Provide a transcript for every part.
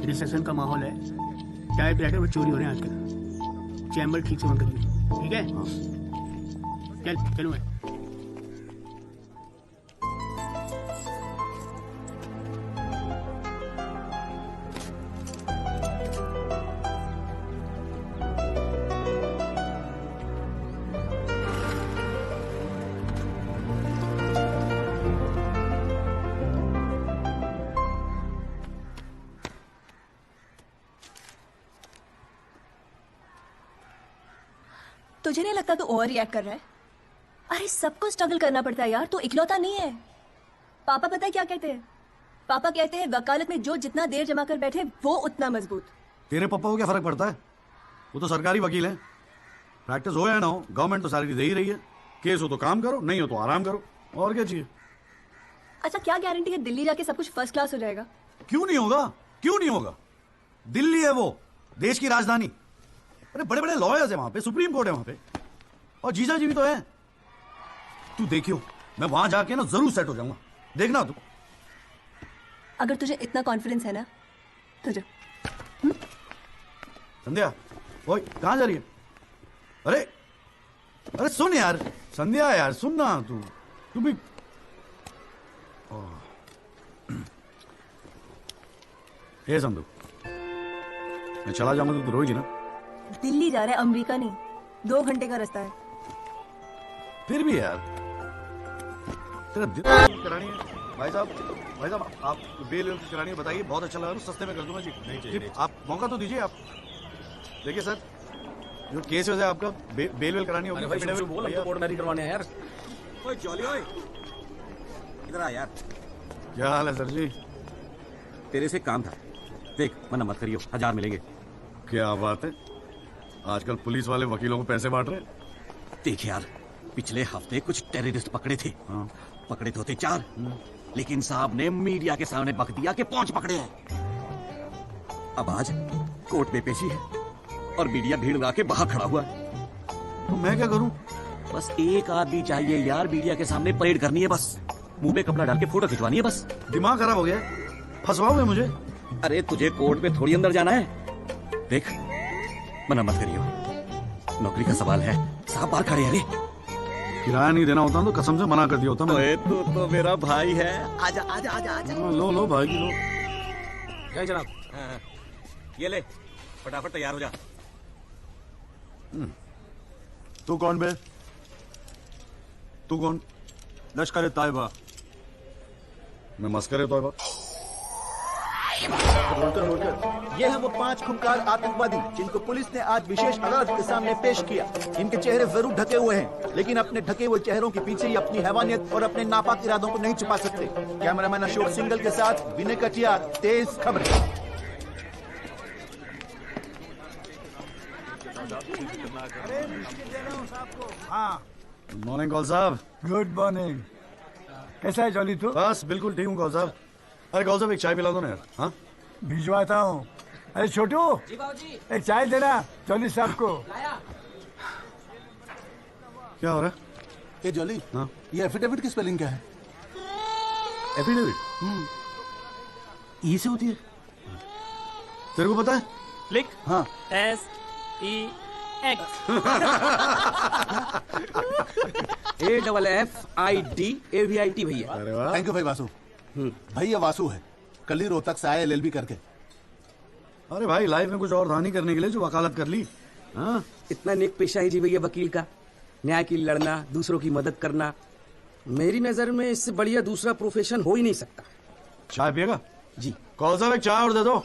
Recession का माहौल है, टाइप राइटर वो चोरी हो रहे हैं आजकल। चैम्बर ठीक से बंद करिए, ठीक है? चलूँ मैं। तुझे नहीं लगता तू ओवर रिएक्ट कर रहा है? अरे सबको स्ट्रगल करना पड़ता है यार, तू इकलौता नहीं है। पापा पता है क्या कहते हैं? पापा कहते हैं वकालत में जो जितना देर जमा कर बैठे वो उतना मजबूत। तेरे पापा को क्या फर्क पड़ता है? वो तो सरकारी वकील है। प्रैक्टिस हो या ना हो, गवर्नमेंट तो सैलरी दे ही रही है। केस हो तो काम करो, नहीं हो तो आराम करो, और क्या चाहिए? अच्छा क्या गारंटी है दिल्ली जाके सब कुछ फर्स्ट क्लास हो जाएगा? क्यों नहीं होगा, क्यों नहीं होगा? दिल्ली है वो, देश की राजधानी। अरे बड़े बड़े लॉयर्स है वहां पे, सुप्रीम कोर्ट है वहां पे, और जीजा जी भी तो है। तू देखियो, मैं वहां जाके ना जरूर सेट हो जाऊंगा, देखना तू। अगर तुझे इतना कॉन्फिडेंस है ना तो जा। संध्या, ओए कहां जा रही है? अरे अरे सुन यार, संध्या यार सुन ना, तू भी। ये संधू, मैं चला जाऊंगा तो रोएगी ना? दिल्ली जा रहा है, अमेरिका नहीं। 2 घंटे का रास्ता है। फिर भी यार तेरा दिल करानी है। भाई साहब आप बेल वेल करानी है, बताइए, बहुत अच्छा लगा, सस्ते में कर दूंगा जी। नहीं चाहिए, आप मौका तो दीजिए। आप देखिए सर, जो केस है आपका, बेल वेल करानी होगी। बोल, हमको कोर्ट मैरिज करवाने हैं यार। ओए जॉली, ओए इधर आ यार। क्या हाल है सर जी? तेरे से काम था, देख मना मत करियो, 1000 मिलेंगे। क्या बात है, आजकल पुलिस वाले वकीलों को पैसे बांट रहे हैं। देख यार, पिछले हफ्ते कुछ टेररिस्ट पकड़े थे। हाँ। पकड़े तो थे 4, लेकिन साहब ने मीडिया के सामने बक दिया कि 5 पकड़े हैं। अब आज कोर्ट में पेशी है और मीडिया भीड़ लगा के बाहर खड़ा हुआ है। तो मैं क्या करूं? बस एक आदमी चाहिए यार, मीडिया के सामने परेड करनी है, बस मुंह पे कपड़ा डाल के फोटो खिंचवानी है बस। दिमाग खराब हो गया, फंसवाओगे मुझे? अरे तुझे कोर्ट में थोड़ी अंदर जाना है। देख मना मत करियो, नौकरी का सवाल है, साहब बाहर खड़े हैं। रे किराया नहीं देना होता तो कसम से मना कर दिया होता मैं। तू तो मेरा भाई है, आजा आजा आजा आजा। लो भाई की लो। जय जनाब। हाँ, ये ले, फटाफट तैयार हो जा। तू कौन बे? तू कौन? लश्कर तैयबा। मैं मस्कर तैयबा। ये है वो 5 खूंखार आतंकवादी जिनको पुलिस ने आज विशेष अदालत के सामने पेश किया। इनके चेहरे जरूर ढके हुए हैं, लेकिन अपने ढके हुए चेहरों के पीछे ही अपनी हैवानियत और अपने नापाक इरादों को नहीं छुपा सकते। कैमरामैन अशोक सिंगल के साथ विनय कटियार, तेज खबरें। गुड मॉर्निंग कौल साहब। Good morning. कैसा है जॉली तू? बस बिल्कुल ठीक हूँ कौल साहब। अरे कौल साहब एक चाय पिला दो ना यार। हाँ भिजवाता हूँ। अरे छोटू, एक चाय देना जॉली साहब को। क्या हो रहा है? ए जॉली, हाँ? ये एफिडेविट की स्पेलिंग क्या है? एफिडेविट ई से होती है। तेरे को पता है? लिख। हाँ। SEX AFFIDAVIT भैया। अरे वाह, थैंक यू भाई वासु। भैया वासु है, कल ही रोहतक से आया LLB करके। अरे भाई लाइफ में कुछ और था नहीं करने के लिए जो वकालत कर ली। हाँ इतना नेक पेशा है जी भैया वकील का, न्याय की लड़ना, दूसरों की मदद करना। मेरी नजर में इससे बढ़िया दूसरा प्रोफेशन हो ही नहीं सकता। चाय पिएगा? जी। कौन साहब एक चाय और दे दो।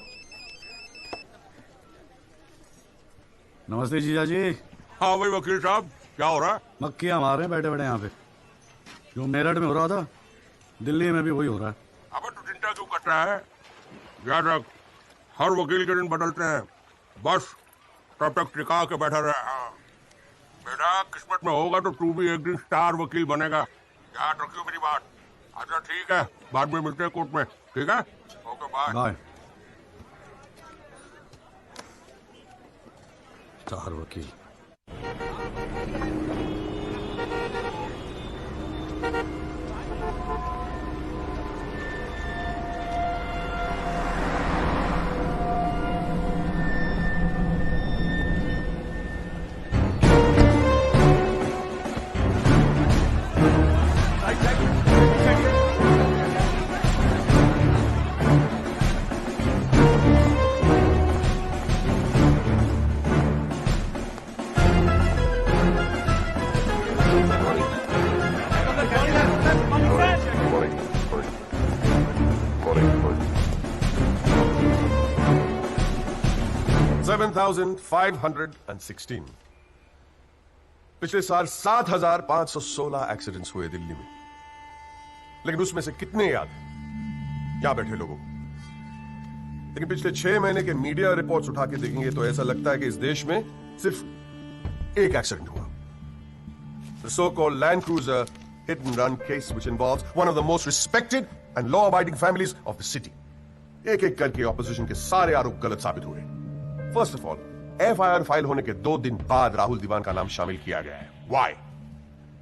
नमस्ते जीजा जी। हाँ भाई वकील साहब, क्या हो रहा है? मक्खियां मार रहे हैं बैठे बैठे यहाँ पे। जो मेरठ में हो रहा था, दिल्ली में भी वही हो रहा है। अबे तू चिंता क्यों कर रहा है? याद रख, हर वकील के दिन बदलते हैं, बस तब तक टिका के बैठा रहे। हाँ बेटा, किस्मत में होगा तो तू भी एक दिन स्टार वकील बनेगा, याद रखियो मेरी बात। अच्छा ठीक है, बाद में मिलते हैं कोर्ट में, ठीक है? Okay bye. बाय। स्टार वकील। 7,516। पिछले साल 7,516 एक्सीडेंट्स हुए दिल्ली में, लेकिन उसमें से कितने याद हैं यहां बैठे लोगों को? लेकिन पिछले 6 महीने के मीडिया रिपोर्ट्स उठा के देखेंगे तो ऐसा लगता है कि इस देश में सिर्फ एक एक्सीडेंट हुआ। The so-called Land Cruiser hit and run case, which involves one of the most respected and law-abiding families of the city. एक एक करके ऑपोजिशन के सारे आरोप गलत साबित हुए। First of all, FIR file होने के 2 दिन बाद राहुल दीवान का नाम शामिल किया गया है। Why?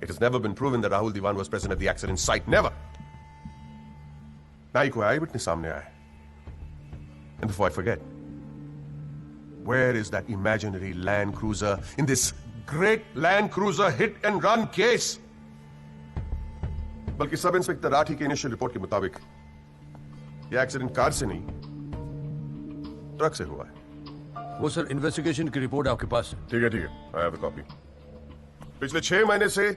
It has never been proven that Rahul Diwan was present at the accident site. Never. ना ही कोई आई विटनेस सामने आया है। And before I forget, where is that imaginary Land Cruiser in this great Land Cruiser hit and run case? बल्कि sub inspector Rathi के initial report के मुताबिक यह एक्सीडेंट कार से नहीं, ट्रक से हुआ है। वो सर इन्वेस्टिगेशन की रिपोर्ट आपके पास है? ठीक है, आई हैव द कॉपी। पिछले 6 महीने से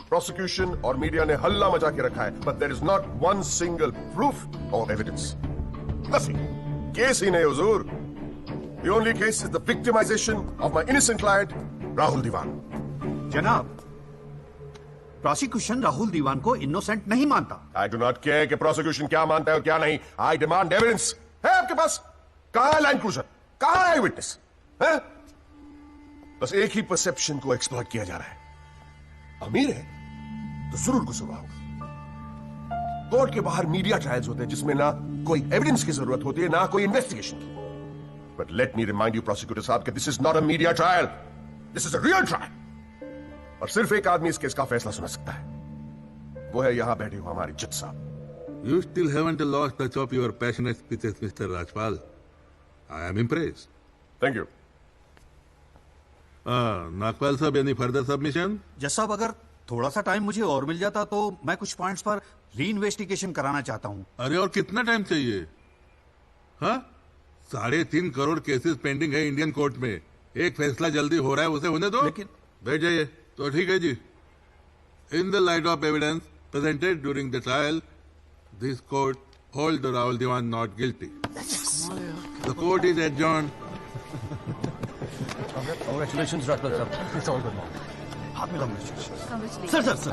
प्रोसिक्यूशन और मीडिया ने हल्ला मचा के रखा है, but there is not one single proof or evidence. Nothing. Case ही नहीं हुजूर। The only case is the victimisation of my innocent client Rahul Diwan. जनाब, प्रोसिक्यूशन राहुल दीवान को इनोसेंट नहीं मानता। आई डू नॉट केयर कि प्रोसिक्यूशन क्या मानता है और क्या नहीं। I demand evidence. है आपके पास? कहां है लैंड क्रूजर? कहां है विटनेस? बस एक ही परसेप्शन को एक्सप्लॉइट किया जा रहा है। अमीर है तो जरूर कसूरवार होगा। कोर्ट के बाहर मीडिया ट्रायल्स होते हैं जिसमें ना कोई एविडेंस की जरूरत होती है ना कोई इन्वेस्टिगेशन की। But let me remind you prosecutor साहब कि this is not a media trial, this is a real trial. और सिर्फ एक आदमी इस केस का फैसला सुना सकता है, वो है यहां बैठे हुए हमारे जज साहब। You still haven't lost touch of your passionate speeches, Mr. Rajpal. I am impressed. Thank you. Nagpal साहब, any further submission? जज साहब, अगर थोड़ा सा टाइम मुझे और मिल जाता तो मैं कुछ पॉइंट्स पर री इन्वेस्टिगेशन कराना चाहता हूं। अरे और कितना टाइम चाहिए? हाँ, 3.5 करोड़ केसेस पेंडिंग है इंडियन कोर्ट में। एक फैसला जल्दी हो रहा है, उसे होने दो। लेकिन बैठ जाइए। तो ठीक है जी। In the light of evidence presented during the trial, this court hold the Rahul Diwan not guilty. The court is adjourned. Congratulations, Dr. Sir. It's all good now. Sir sir sir,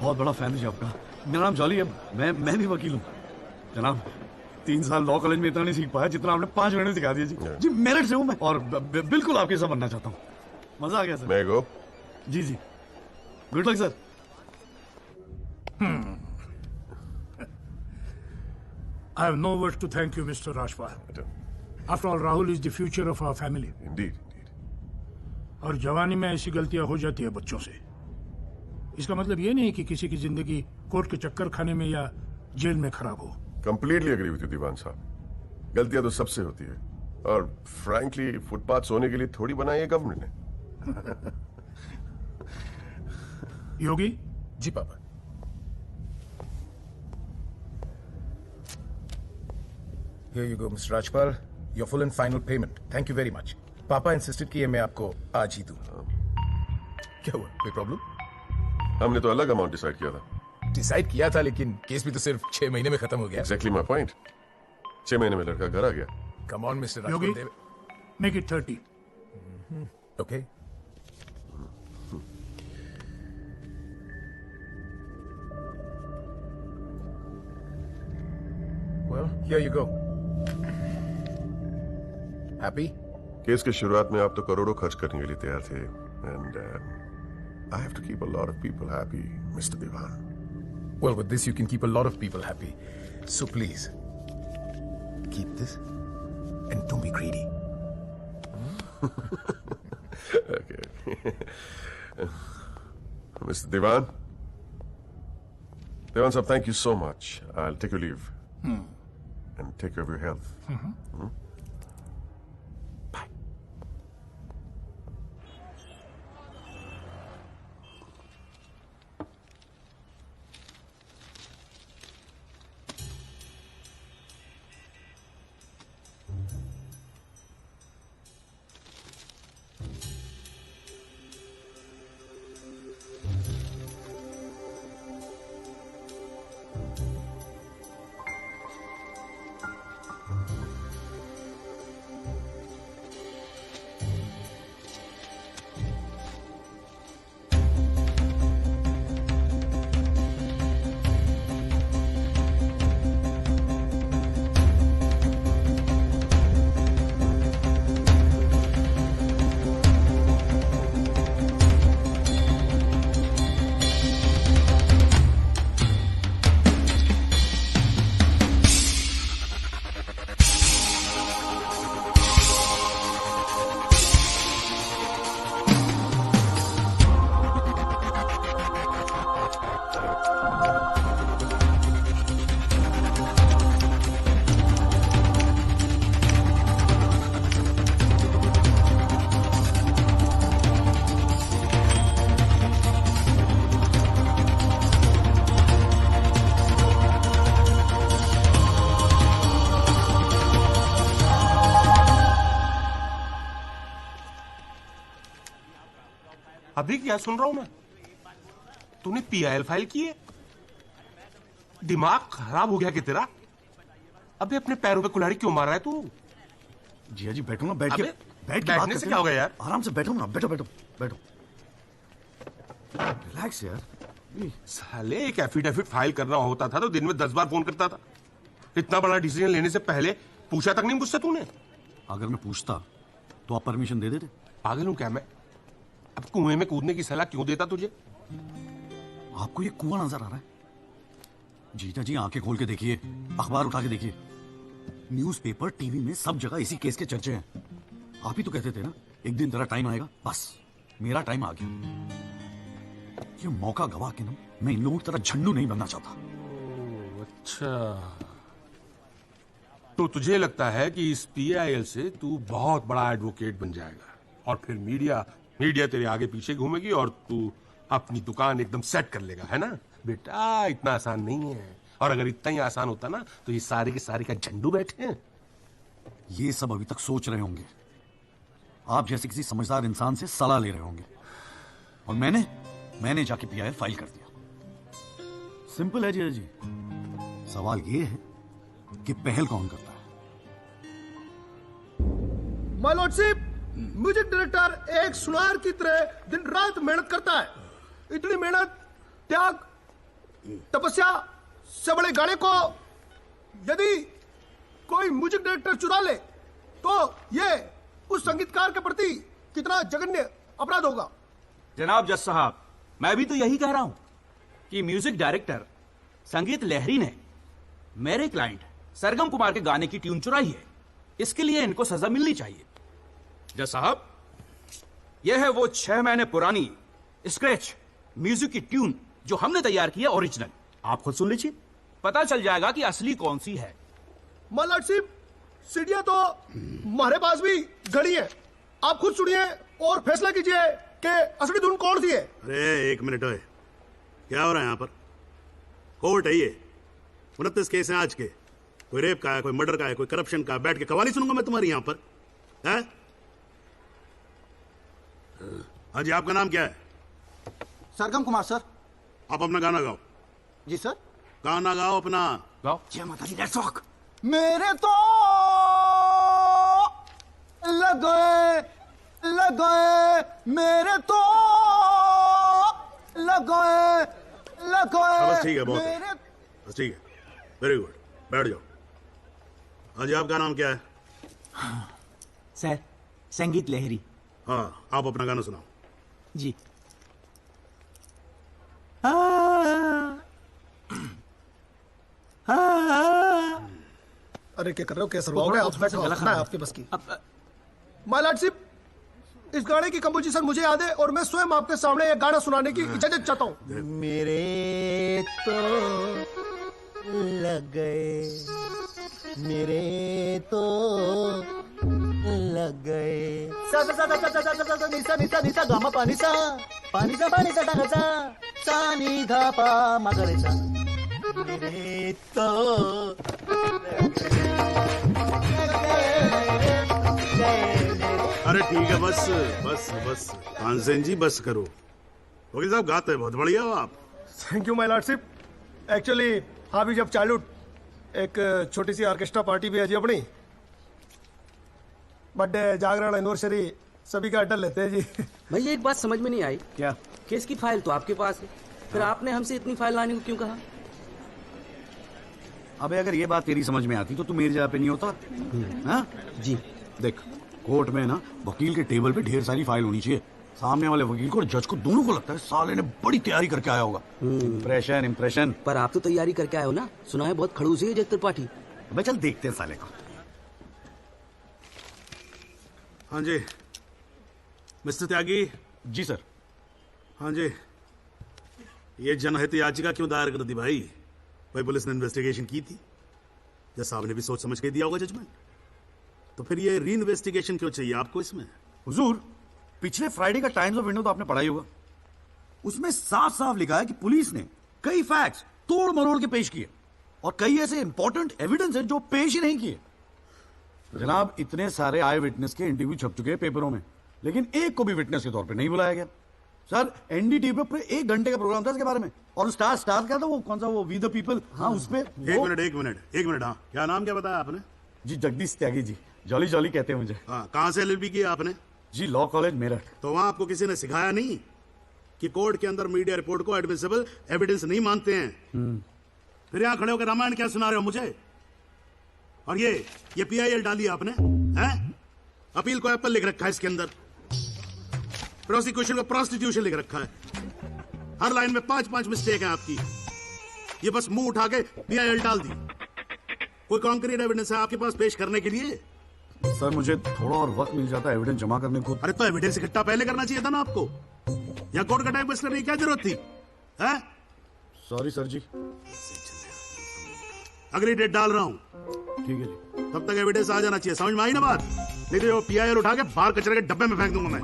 बहुत बड़ा fan है आपका। मेरा नाम jolly है, मैं भी वकील हूँ जनाब। 3 साल लॉ कॉलेज में इतना नहीं सीख पाया जितना आपने 5 मिनट में सिखा दिया जी। जी मेरिट से हूँ मैं और बिल्कुल आपके साथ बनना चाहता हूँ। मजा आ गया सर। मैं गो। जी जी, good luck sir. I have no words to thank you, Mr. Rajpal. After all, Rahul is the future of our family. Indeed. और जवानी में ऐसी गलतियां हो जाती है बच्चों से। इसका मतलब ये नहीं कि किसी की जिंदगी कोर्ट के चक्कर खाने में या जेल में खराब हो। कंप्लीटली एग्री विद यू दीवान साहब। गलतियां तो सबसे होती है और फ्रैंकली फुटपाथ सोने के लिए थोड़ी बनाई है गवर्नमेंट ने। योगी जी पापा। Here you go, Mr. Rajpal. Your full and final payment. Thank you very much. पापा इंसिस्टेड किए मैं आपको आज ही दूं। क्या हुआ, कोई प्रॉब्लम? हमने तो अलग अमाउंट डिसाइड किया था। डिसाइड किया था, लेकिन केस भी तो सिर्फ 6 महीने में खत्म हो गया। Exactly my point. 6 महीने में लड़का घर आ गया। Come on, Mr. Yogi, Rajpal. make it 30. Okay. Well, here you go. Happy? Case की शुरुआत में आप तो करोड़ों खर्च करने के लिए तैयार थे and I have to keep a lot of people happy mister Dewan. Well, with this you can keep a lot of people happy. So please, keep this and don't be greedy. Okay. Mr. Diwan? Diwan sir, thank you so much. I'll take your leave. And take care of your health. Bye. अभी क्या सुन रहा हूं मैं? तूने PIL file की है? दिमाग खराब हो गया कि तेरा? अबे अपने पैरों पे कुल्हाड़ी क्यों मार रहा है तू? जिया जी बैठो ना, बैठ के बैठने से क्या हो गया यार? आराम से बैठो ना, बैठो बैठो बैठो, रिलैक्स यार। साले एक एफिडेविट फाइल करना होता था तो दिन में 10 बार फोन करता था। इतना बड़ा डिसीजन लेने से पहले पूछा तक नहीं मुझसे तूने? अगर मैं पूछता तो आप परमिशन दे देते? पागल हूं क्या मैं? अब कुएं में कूदने की सलाह क्यों देता तुझे? आपको ये कुआं नजर आ रहा है? जीजा जी आंखें खोल के देखिए, अखबार उठा के देखिए, न्यूज़पेपर, टीवी में सब जगह इसी केस के चर्चे हैं। आप ही तो कहते थे ना एक दिन तेरा टाइम आएगा। बस मेरा टाइम आ गया। ये मौका गवा के ना मैं इन लोगों की तरह झंडू नहीं बनना चाहता। अच्छा, तो तुझे लगता है कि इस पीआईएल से तू बहुत बड़ा एडवोकेट बन जाएगा और फिर मीडिया तेरे आगे पीछे घूमेगी और तू अपनी दुकान एकदम सेट कर लेगा, है ना? बेटा इतना आसान नहीं है, और अगर इतना ही आसान होता ना तो ये सारे के सारे का झंडू बैठे हैं। ये सब अभी तक सोच रहे होंगे, आप जैसे किसी समझदार इंसान से सलाह ले रहे होंगे, और मैंने जाके पीआईएल फाइल कर दिया। सिंपल है जी जी। सवाल ये है कि पहल कौन करता है? माय लॉर्डशिप, म्यूजिक डायरेक्टर एक सुनार की तरह दिन रात मेहनत करता है। इतनी मेहनत, त्याग, तपस्या से बड़े गाने को यदि कोई म्यूजिक डायरेक्टर चुरा ले तो ये उस संगीतकार के प्रति कितना जघन्य अपराध होगा। जनाब जज साहब, मैं भी तो यही कह रहा हूं कि म्यूजिक डायरेक्टर संगीत लहरी ने मेरे क्लाइंट सरगम कुमार के गाने की ट्यून चुराई है। इसके लिए इनको सजा मिलनी चाहिए। जज साहब, यह है वो 6 महीने पुरानी स्क्रैच म्यूजिक की ट्यून जो हमने तैयार की है, ओरिजिनल। आप खुद सुन लीजिए, पता चल जाएगा कि असली कौन सी है। माय लॉर्डशिप, सीढ़ियां तो हमारे पास भी घड़ी है। आप खुद सुनिए और फैसला कीजिए कि असली धुन कौन सी है। अरे एक मिनट है, क्या हो रहा है यहाँ पर? कोर्ट है ये, 29 केस हैं आज के। कोई रेप का है, कोई मर्डर का है, कोई करप्शन का। बैठ के कवाली सुनूंगा मैं तुम्हारी यहाँ पर, है? हाँ जी, आपका नाम क्या है? सरगम कुमार सर। आप अपना गाना गाओ। जी सर। गाना गाओ अपना। गाओ। जय माता दी, लेट्स रॉक। मेरे तो लगे मेरे तो लगे बस ठीक है, बहुत है। बस ठीक है, वेरी गुड, बैठ जाओ। हाँ जी, आपका नाम क्या है? सर, संगीत लहरी। हाँ, आप अपना गाना सुनाओ। जी। अरे क्या कर रहे हो? कैसे हो गए आप? बैठो, आपके बस की। माय लॉर्डशिप, इस गाने की कंपोजिशन मुझे याद है और मैं स्वयं आपके सामने एक गाना सुनाने की इजाजत चाहता हूँ। मेरे तो लग गए, मेरे तो लग गए। सा सा सा सा सा सा सा निसा निसा निसा गामा पानी सा टांगाचा सा नी धा पा मगरेचा। मेरे तो अरे ठीक है, बस बस बस तानसेन जी, बस करो। वकील साहब, गाते हैं, बहुत बढ़िया हो आप। Thank you my lordship. Actually हाँ भी जब चाइल्डहुड एक छोटी सी ऑर्केस्ट्रा पार्टी भी है जी अपनी। बर्थडे, जागरण, एनिवर्सरी सभी का अड्डा लेते हैं जी। भैया एक बात समझ में नहीं आई। क्या? केस की फाइल तो आपके पास है, फिर आपने हमसे इतनी फाइल लाने को क्यों कहा? अबे अगर ये बात तेरी समझ में आती तो तू मेरी जगह पे नहीं होता। हाँ जी। देख, कोर्ट में ना वकील के टेबल पे ढेर सारी फाइल होनी चाहिए। सामने वाले वकील को और जज को दोनों को लगता है साले ने बड़ी तैयारी करके आया होगा। इम्प्रेशन। पर आप तो तैयारी करके आए हो ना, सुना है बहुत खड़ूस है जय त्रिपाठी। अबे चल देखते हैं साले को। हाँ जी मिस्टर त्यागी। जी सर। हाँ जी, ये जनहित याचिका क्यों दायर कर दी भाई? भाई पुलिस ने इन्वेस्टिगेशन की थी, जज साहब ने भी सोच समझ के दिया होगा जजमेंट, तो फिर ये री इन्वेस्टिगेशन क्यों चाहिए आपको इसमें? हुजूर, पिछले फ्राइडे का टाइम्स ऑफ इंडिया तो आपने पढ़ा ही होगा। उसमें साफ साफ लिखा है कि पुलिस ने कई फैक्ट्स तोड़ मरोड़ के पेश किए और कई ऐसे इंपॉर्टेंट एविडेंस हैं जो पेश ही नहीं किए। जनाब, इतने सारे आई विटनेस के इंटरव्यू छप चुके हैं पेपरों में, लेकिन एक को भी विटनेस के तौर पे नहीं बुलाया गया। सर एनडीटीवी पे पूरे 1 घंटे का प्रोग्राम था इसके बारे में। और स्टार क्या था वो, कौन सा वो वी द पीपल, हाँ उसपे। एक मिनट, हाँ क्या नाम क्या बताया आपने? जी जगदीश त्यागी जी, जॉली जॉली कहते हैं मुझे। हाँ, कहाँ से LLB किया आपने? जी लॉ कॉलेज मेरठ। तो वहां आपको किसी ने सिखाया नहीं कि कोर्ट के अंदर मीडिया रिपोर्ट को एडमिसिबल एविडेंस नहीं मानते हैं? फिर यहाँ खड़े होकर रामायण क्या सुना रहे हो मुझे? और ये PIL डाली आपने, हैं? अपील को एप्पल लिख रखा है इसके अंदर, प्रोसिक्यूशन को प्रोस्टिट्यूशन लिख रखा है। हर लाइन में 5-5 मिस्टेक है आपकी। ये बस मुंह उठा के PIL डाल दी। कोई कॉन्क्रीट एविडेंस है आपके पास पेश करने के लिए? सर मुझे थोड़ा और वक्त मिल जाता है एविडेंस जमा करने को। अरे तो एविडेंस इकट्ठा पहले करना चाहिए था ना आपको। यहाँ कोर्ट का टाइम वेस्ट करने की क्या जरूरत थी, हैं? सॉरी सर जी। अगली डेट डाल रहा हूँ, ठीक है जी। तब तक एविडेंस आ जाना चाहिए, समझ में आई ना बात? नहीं तो PIL उठा के बाहर कचरे के डब्बे में फेंक दूंगा मैं।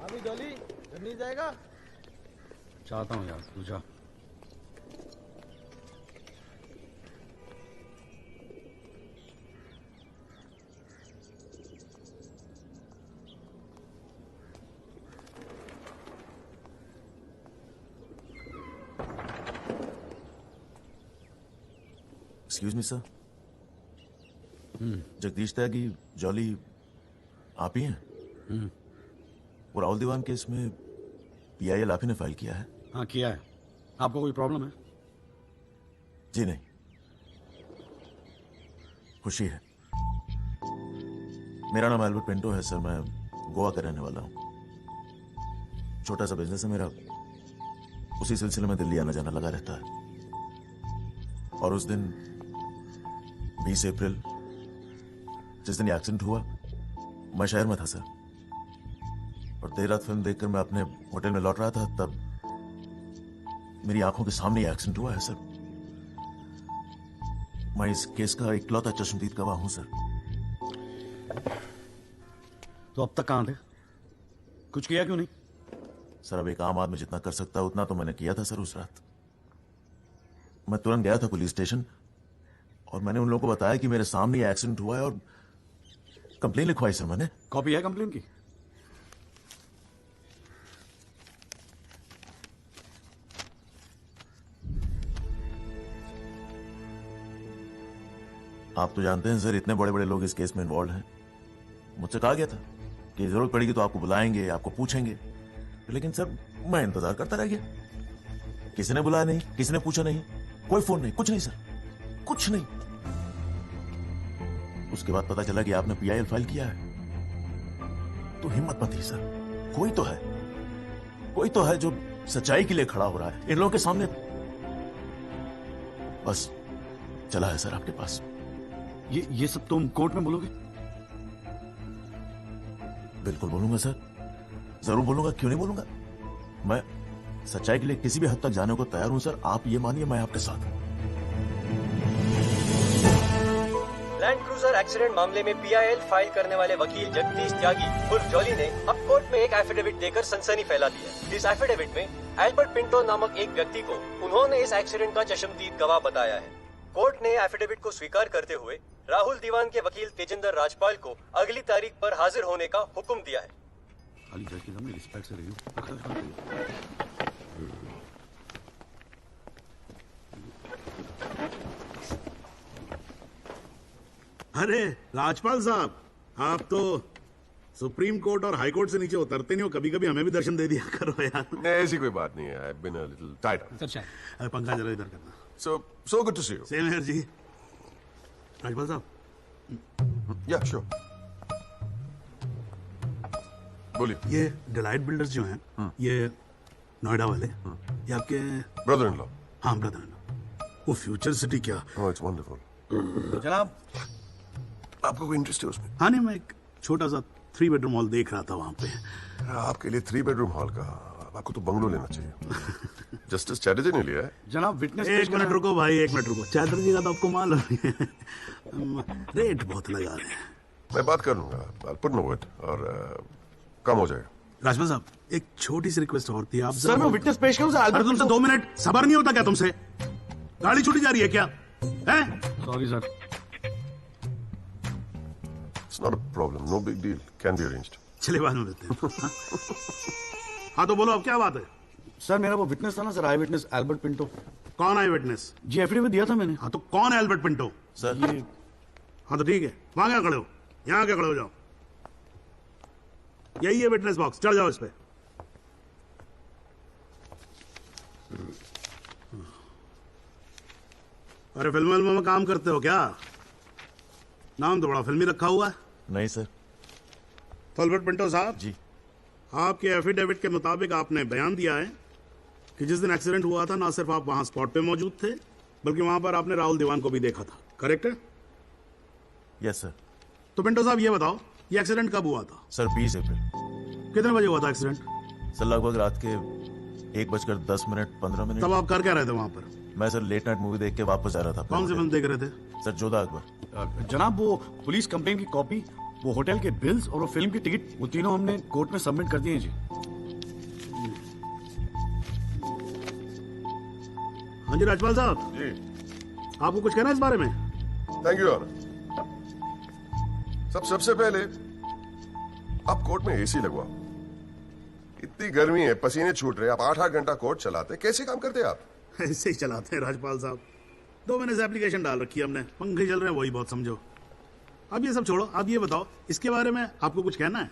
अभी जॉली घर नहीं जाएगा? चाहता हूँ यार, तू जा। एक्सक्यूज मी सर, जगदीश त्यागी जॉली आप ही हैं? वो राहुल दीवान केस में PIL आप ही ने फाइल किया है? हाँ किया है। आपको कोई प्रॉब्लम है? जी नहीं, खुशी है। मेरा नाम एल्बर्ट पिंटो है सर, मैं गोवा का रहने वाला हूं। छोटा सा बिजनेस है मेरा, उसी सिलसिले में दिल्ली आना जाना लगा रहता है। और उस दिन 20 अप्रैल जिस दिन एक्सीडेंट हुआ, मैं शहर में था सर, और देर रात फिल्म देखकर मैं अपने होटल में लौट रहा था, तब मेरी आंखों के सामने ही एक्सीडेंट हुआ है सर। मैं इस केस का इकलौता चश्मदीद गवाह हूं सर। तो अब तक कहां थे? कुछ किया क्यों नहीं? सर अब एक आम आदमी जितना कर सकता है उतना तो मैंने किया था सर। उस रात मैं तुरंत गया था पुलिस स्टेशन और मैंने उन लोगों को बताया कि मेरे सामने ये एक्सीडेंट हुआ है और कंप्लेन लिखवाई सर मैंने। कॉपी है कंप्लेन की? आप तो जानते हैं सर, इतने बड़े बड़े लोग इस केस में इन्वॉल्व हैं। मुझसे कहा गया था कि जरूरत पड़ेगी तो आपको बुलाएंगे, आपको पूछेंगे, लेकिन सर मैं इंतजार करता रह गया। किसी ने बुलाया नहीं, किसी ने पूछा नहीं, कोई फोन नहीं, कुछ नहीं सर, कुछ नहीं। उसके बाद पता चला कि आपने PIL फाइल किया है, तो हिम्मत मत थी सर। कोई तो है जो सच्चाई के लिए खड़ा हो रहा है इन लोगों के सामने। बस चला है सर आपके पास। ये सब तुम कोर्ट में बोलोगे? बिल्कुल बोलूंगा सर, जरूर बोलूंगा, क्यों नहीं बोलूंगा। मैं सच्चाई के लिए किसी भी हद तक जाने को तैयार हूं सर। आप ये मानिए मैं आपके साथ हूं। लैंड क्रूजर एक्सीडेंट मामले में PIL फाइल करने वाले वकील जगदीश त्यागी उर्फ जॉली ने अब कोर्ट में एक एफिडेविट देकर सनसनी फैला दी है। इस एफिडेविट में एल्बर्ट पिंटो नामक एक व्यक्ति को उन्होंने इस एक्सीडेंट का चश्मदीद गवाह बताया है। कोर्ट ने एफिडेविट को स्वीकार करते हुए राहुल दीवान के वकील तेजिंदर राजपाल को अगली तारीख पर हाजिर होने का हुक्म दिया है। रिस्पेक्ट से रही अरे राजपाल साहब, आप तो सुप्रीम कोर्ट और हाई कोर्ट से नीचे उतरते नहीं हो, कभी कभी हमें भी दर्शन दे दिया करो यार। नहीं, ऐसी कोई बात नहीं है। I've been a little tied up. अरे पंखा जरा इधर करना। So good to see you. Same here जी। राजपाल साहब, Yeah, sure. बोलिए। ये डिलाइट बिल्डर्स जो हैं, ये नोएडा वाले, ये आपके ब्रदर इन लॉ? हाँ ब्रदर इन लॉ। वो फ्यूचर सिटी क्या? Oh, it's wonderful. जनाब, आपको कोई इंटरेस्ट है उसमें? हाँ नहीं, मैं एक छोटा सा 3 बेडरूम हॉल देख रहा था वहां पे। आपके लिए 3 बेडरूम हॉल का, आपको तो बंगलो लेना चाहिए। जस्टिस चैटर्जी ने लिया है। जनाब विटनेस। एक मिनट रुको भाई, 1 मिनट रुको। चैटर्जी का तो आपको मालूम है, रेट बहुत लगा रहे हैं। मैं बात कर लूंगा, I'll put in a word, और कम हो जाएगा। राजपाल साहब, एक छोटी सी रिक्वेस्ट और थी। आप सर मैं विटनेस पेश करूं? अरे तुमसे 2 मिनट सबर नहीं होता क्या तुमसे? गाड़ी छूटी जा रही है क्या? हैं? Sorry sir. It's not a problem, no big deal, can be arranged. चलिए बाद में मिलते हैं। हाँ? हाँ तो बोलो अब क्या बात है? सर मेरा वो विटनेस था ना सर, आई विटनेस एल्बर्ट पिंटो। कौन है विटनेस? जी एफिडेविट दिया था मैंने। हाँ तो कौन है एल्बर्ट पिंटो? सर ये हाँ तो ठीक है, वहां क्या खड़े हो, यहाँ क्या खड़े हो जाओ। यही है विटनेस बॉक्स, चढ़ जाओ इस पे। अरे फिल्म में काम करते हो क्या? नाम तो बड़ा फिल्मी रखा हुआ है। नहीं सर। तो एल्बर्ट पिंटो साहब जी, आपके एफिडेविट के मुताबिक आपने बयान दिया है कि जिस दिन एक्सीडेंट हुआ था ना सिर्फ आप वहां स्पॉट पे मौजूद थे, बल्कि वहां पर आपने राहुल दीवान को भी देखा था, करेक्ट है? Yes sir. तो पिंटो साहब ये बताओ, ये एक्सीडेंट कब हुआ था? सर 20 अप्रैल। कितने बजे हुआ था एक्सीडेंट? सर लगभग रात के 1:10 तब आप कर क्या रहे थे वहां पर? मैं सर लेट नाइट मूवी देख के वापस आ रहा था। कौन सी फिल्म देख रहे थे? सर जोधा अकबर। जनाब वो पुलिस कंप्लेन की कॉपी, वो होटल के बिल्स और वो फिल्म की टिकट, वो तीनों हमने कोर्ट में सबमिट कर दिए जी। हाँ जी राजपाल साहब जी, आपको कुछ कहना है इस बारे में? Thank you honour. सबसे पहले आप कोर्ट में एसी लगवाओ। इतनी गर्मी है, पसीने छूट रहे, आप 8-8 घंटा कोर्ट चलाते, कैसे काम करते आप? ऐसे ही चलाते हैं राजपाल साहब। 2 महीने से एप्लीकेशन डाल रखी है हमने, पंखे चल रहे हैं, वही बहुत समझो। अब ये सब छोड़ो, आप ये बताओ इसके बारे में आपको कुछ कहना है?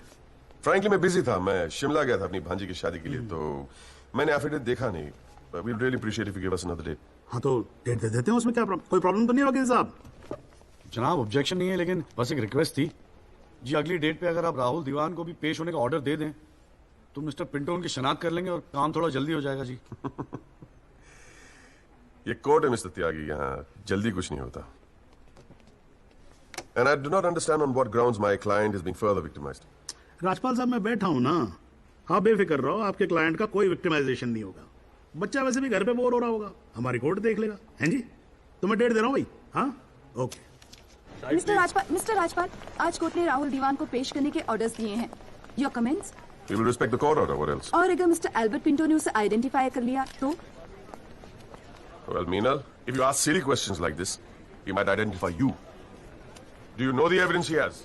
फ्रैंकली मैं बिजी था, मैं शिमला गया था अपनी भांजी की शादी के लिए, तो मैंने एफिडेविट देखा नहीं। We really appreciate if you give us another date. हाँ तो डेट दे देते हैं, उसमें क्या कोई प्रॉब्लम तो नहीं है वकील साहब? जनाब ऑब्जेक्शन नहीं है, लेकिन बस एक रिक्वेस्ट थी जी, अगली डेट पे अगर आप राहुल दीवान को भी पेश होने का ऑर्डर दे दें तो मिस्टर पिंटो उनकी शनाख्त कर लेंगे और काम थोड़ा जल्दी हो जाएगा जी। ये कोर्ट है मिस्टर त्यागी, यहाँ जल्दी कुछ नहीं होता। And I do not understand on what grounds my client is being further victimized. Rajpal साहब मैं बैठा हूं ना, आप बेफिक्र रहो, आपके क्लाइंट का कोई विक्टिमाइजेशन नहीं होगा। बच्चा वैसे भी घर पे बोर हो रहा होगा, हमारी कोर्ट देख लेगा। हैं जी, तो मैं डेट दे रहा हूँ भाई। हाँ ओके। मिस्टर राजपाल, आज कोर्ट ने राहुल दीवान को पेश करने के ऑर्डर्स दिए हैं। Your comments? We will respect the court order. What else? और अगर मिस्टर एल्बर्ट पिंटो ने उसे आइडेंटिफाई कर लिया तो? Well, Meenal, if you ask silly questions like this, he might identify you. Do you know the evidence he has?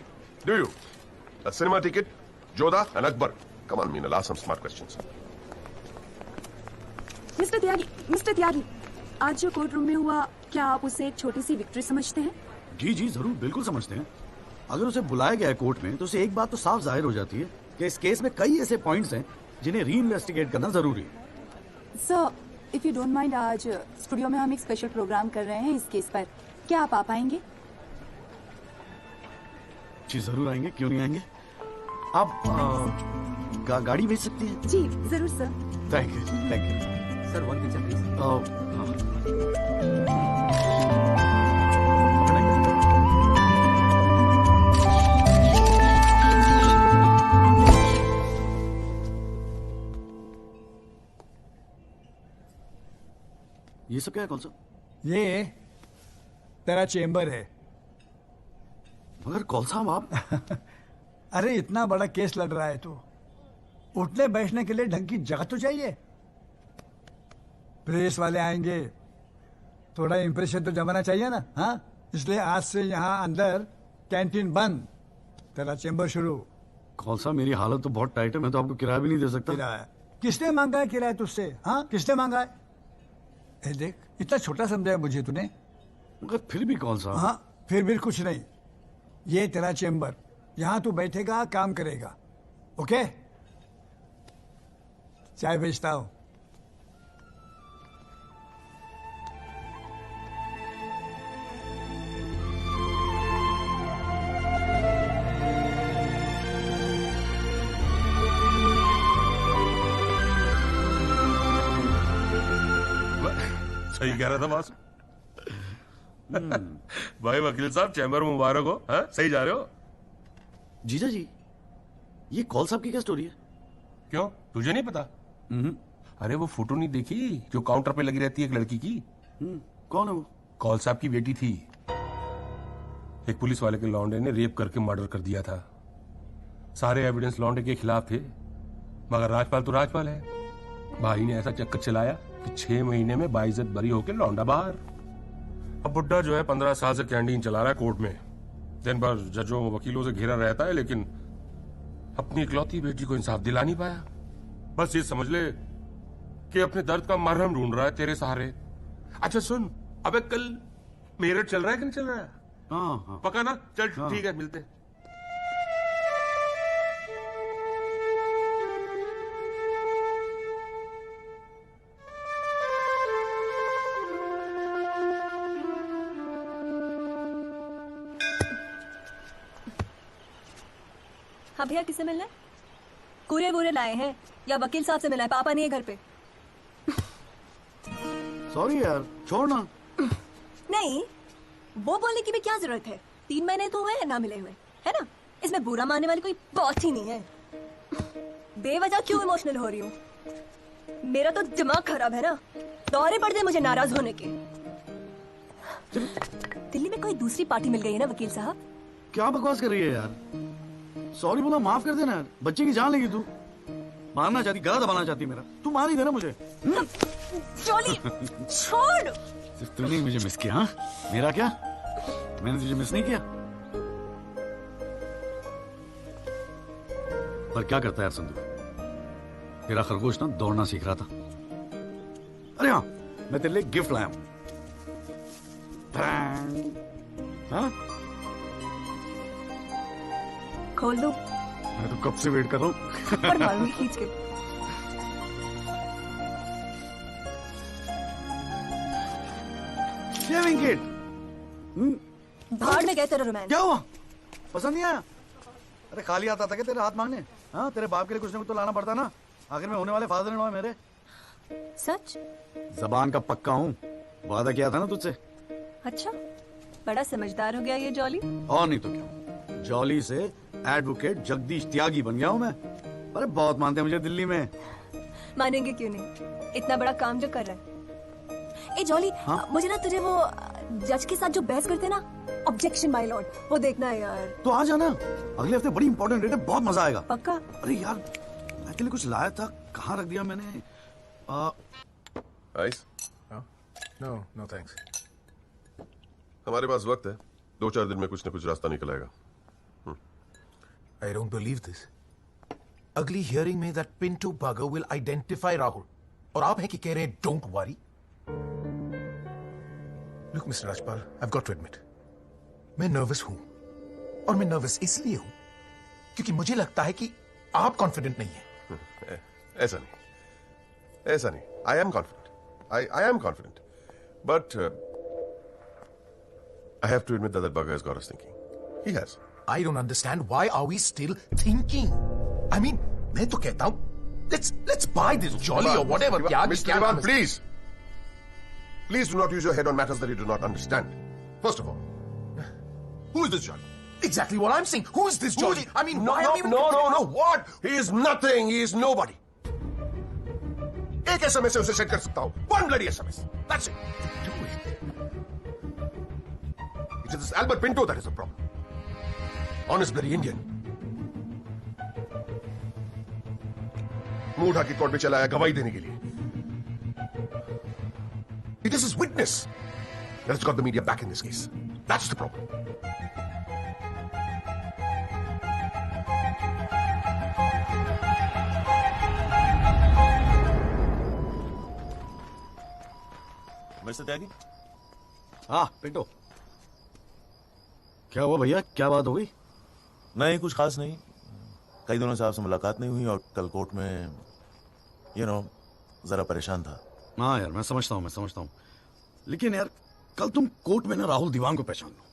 Do you? A cinema ticket, Jodha and Akbar. Come on, Meenal, ask some smart questions. Mister Tyagi, आज जो court room में हुआ, क्या आप उसे एक छोटी सी victory समझते हैं? जी जी जरूर, बिल्कुल समझते हैं। अगर उसे बुलाया गया है कोर्ट में तो उसे एक बात तो साफ जाहिर हो जाती है कि इस केस में कई ऐसे पॉइंट्स हैं जिन्हें री इन्वेस्टिगेट करना जरूरी है। Sir, if you don't mind, आज स्टूडियो में हम एक स्पेशल प्रोग्राम कर रहे हैं इस केस पर, क्या आप आ पाएंगे? जी जरूर आएंगे, क्यों नहीं आएंगे। आप गाड़ी भेज सकती हैं? जी जरूर sir. Thank you thank you sir, 1 picture please. ये सब क्या है? कौन सा? ये तेरा चेम्बर है। मगर कौन सा आप? अरे इतना बड़ा केस लड़ रहा है तो उठने बैठने के लिए ढंग की जगह तो चाहिए। प्रेस वाले आएंगे, थोड़ा इंप्रेशन तो जमाना चाहिए ना। हाँ, इसलिए आज से यहाँ अंदर कैंटीन बंद, तेरा चेम्बर शुरू। कौन सा? मेरी हालत तो बहुत टाइट है, मैं तो आपको किराया भी नहीं दे सकता। किराया? किसने मांगा है किराया तुझसे? हाँ, किसने मांगा है? ए देख, इतना छोटा समझा है मुझे तूने। मगर फिर भी कौन सा? हाँ, फिर भी कुछ नहीं। ये तेरा चेम्बर, यहाँ तू बैठेगा, काम करेगा। ओके, चाय भेजता हूँ। सही कह रहा था बॉस। भाई वकील साहब, चैम्बर मुबारक हो। हाँ, सही जा रहे हो। जीजा जी, ये कौल साहब की क्या स्टोरी है? क्यों, तुझे नहीं पता? अरे वो फोटो नहीं देखी जो काउंटर पे लगी रहती है एक लड़की की? कौन है वो? कौल साहब की बेटी थी। एक पुलिस वाले के लौंडे ने रेप करके मर्डर कर दिया था। सारे एविडेंस लौंडे के खिलाफ थे, मगर राजपाल तो राजपाल है। भाई ने ऐसा चक्कर चलाया कि 6 महीने में बाइज्जत बरी होकर लौंडा बाहर। अब बुड्ढा जो है 15 साल से कैंटीन चला रहा है कोर्ट में। दिन भर जजों वकीलों से घेरा रहता है, लेकिन अपनी इकलौती बेटी को इंसाफ दिला नहीं पाया। बस ये समझ ले कि अपने दर्द का मरहम ढूंढ रहा है तेरे सहारे। अच्छा सुन, अबे कल मेरठ चल रहा है कि नहीं चल रहा है? हाँ। पक्का ना? चल ठीक है, मिलते। हाँ भैया, किससे मिलना है? कूरे वूरे लाए हैं या वकील साहब से मिलना है? पापा नहीं है घर पे। सॉरी यार, छोड़ ना। नहीं, वो बोलने की भी क्या जरूरत है? 3 महीने तो हुए हैं ना मिले हुए, है ना? इसमें बुरा मानने वाली कोई बात ही नहीं है। बेवजह क्यों इमोशनल हो रही हूँ? मेरा तो दिमाग खराब है ना, दौरे पड़ गए मुझे नाराज होने के। दिल्ली में कोई दूसरी पार्टी मिल गई है ना वकील साहब? क्या बकवास कर रही है यार? सॉरी बोला, माफ कर देना यार। बच्चे की जान लेगी तू। मारना चाहती, गला दबाना चाहती मेरा। तू मार ही देना मुझे। जॉली, छोड़। सिर्फ तूने ही मुझे मिस किया? हाँ, मेरा क्या? मैंने तुझे मिस नहीं किया। पर क्या करता है यार संधू, तेरा खरगोश ना दौड़ना सीख रहा था। अरे हाँ, मैं तेरे लिए गिफ्ट लाया हूं। हाँ? खोल दो। मैं तो कब से वेट कर रहा हूँ। पर मारूंगी खींच के। Shaving kit. भाड़ में गए तेरा रोमांस। क्या हुआ? पसंद नहीं आया? अरे खाली आता था क्या तेरे हाथ मांगने? हाँ, तेरे बाप के लिए कुछ ना कुछ तो लाना पड़ता ना। आखिर में होने वाले फादर इन लॉ है मेरे। सच? जबान का पक्का हूँ, वादा किया था ना तुझसे। अच्छा, बड़ा समझदार हो गया ये जॉली। और नहीं तो क्या, जॉली से एडवोकेट जगदीश त्यागी बन गया हूँ मैं। अरे बहुत मानते हैं मुझे दिल्ली में। मानेंगे क्यों नहीं, इतना बड़ा काम जो कर रहा है। ए जॉली, हाँ? मुझे ना तुझे वो जज के साथ जो बहस करते ना, ऑब्जेक्शन माय लॉर्ड, वो देखना है यार। तो आ जाना, अगले हफ्ते बड़ी इंपॉर्टेंट डेट है, बहुत मजा आएगा। पक्का? अरे यार, मैं के लिए कुछ लाया था, कहाँ रख दिया मैंने? आइस? No thanks. हमारे पास वक्त है, 2-4 दिन में कुछ न कुछ रास्ता निकल आएगा। I don't believe this. अगली हियरिंग में that Pinto bugger will identify Rahul, और आप हैं कि कह रहे हैं don't worry. Look, Mr. Rajpal, I've got to admit, मैं नर्वस हूं, और मैं नर्वस इसलिए हूं क्योंकि मुझे लगता है कि आप कॉन्फिडेंट नहीं हैं। ऐसा नहीं। I am confident. I am confident. But I have to admit that that bugger has got us thinking. He has. I don't understand why are we still thinking? I mean, मैं तो कहता हूं, let's buy this jolly or whatever. Mr. Diwan, please. Please do not use your head on matters that you do not understand. First of all, who is this Jolly? Exactly what I'm saying. Who is this Jolly? I mean, why are we even... No. What? He is nothing. He is nobody. एक SMS से उसे set कर सकता हूं. One bloody SMS. That's it. Do it. It is this Albert Pinto that is the problem. Honest bloody Indian. मुंह ढाकी court में चला आया गवाही देने के लिए. It is his witness that has got the media back in this case. That's the problem. Mister Tyagi? हाँ पिंटो, क्या हुआ भैया, क्या बात हो गई? नहीं, कुछ खास नहीं। कई दिनों से आपसे मुलाकात नहीं हुई और कल कोर्ट में जरा परेशान था। हाँ यार, मैं समझता हूँ। लेकिन यार, कल तुम कोर्ट में ना राहुल दीवान को पहचान लो,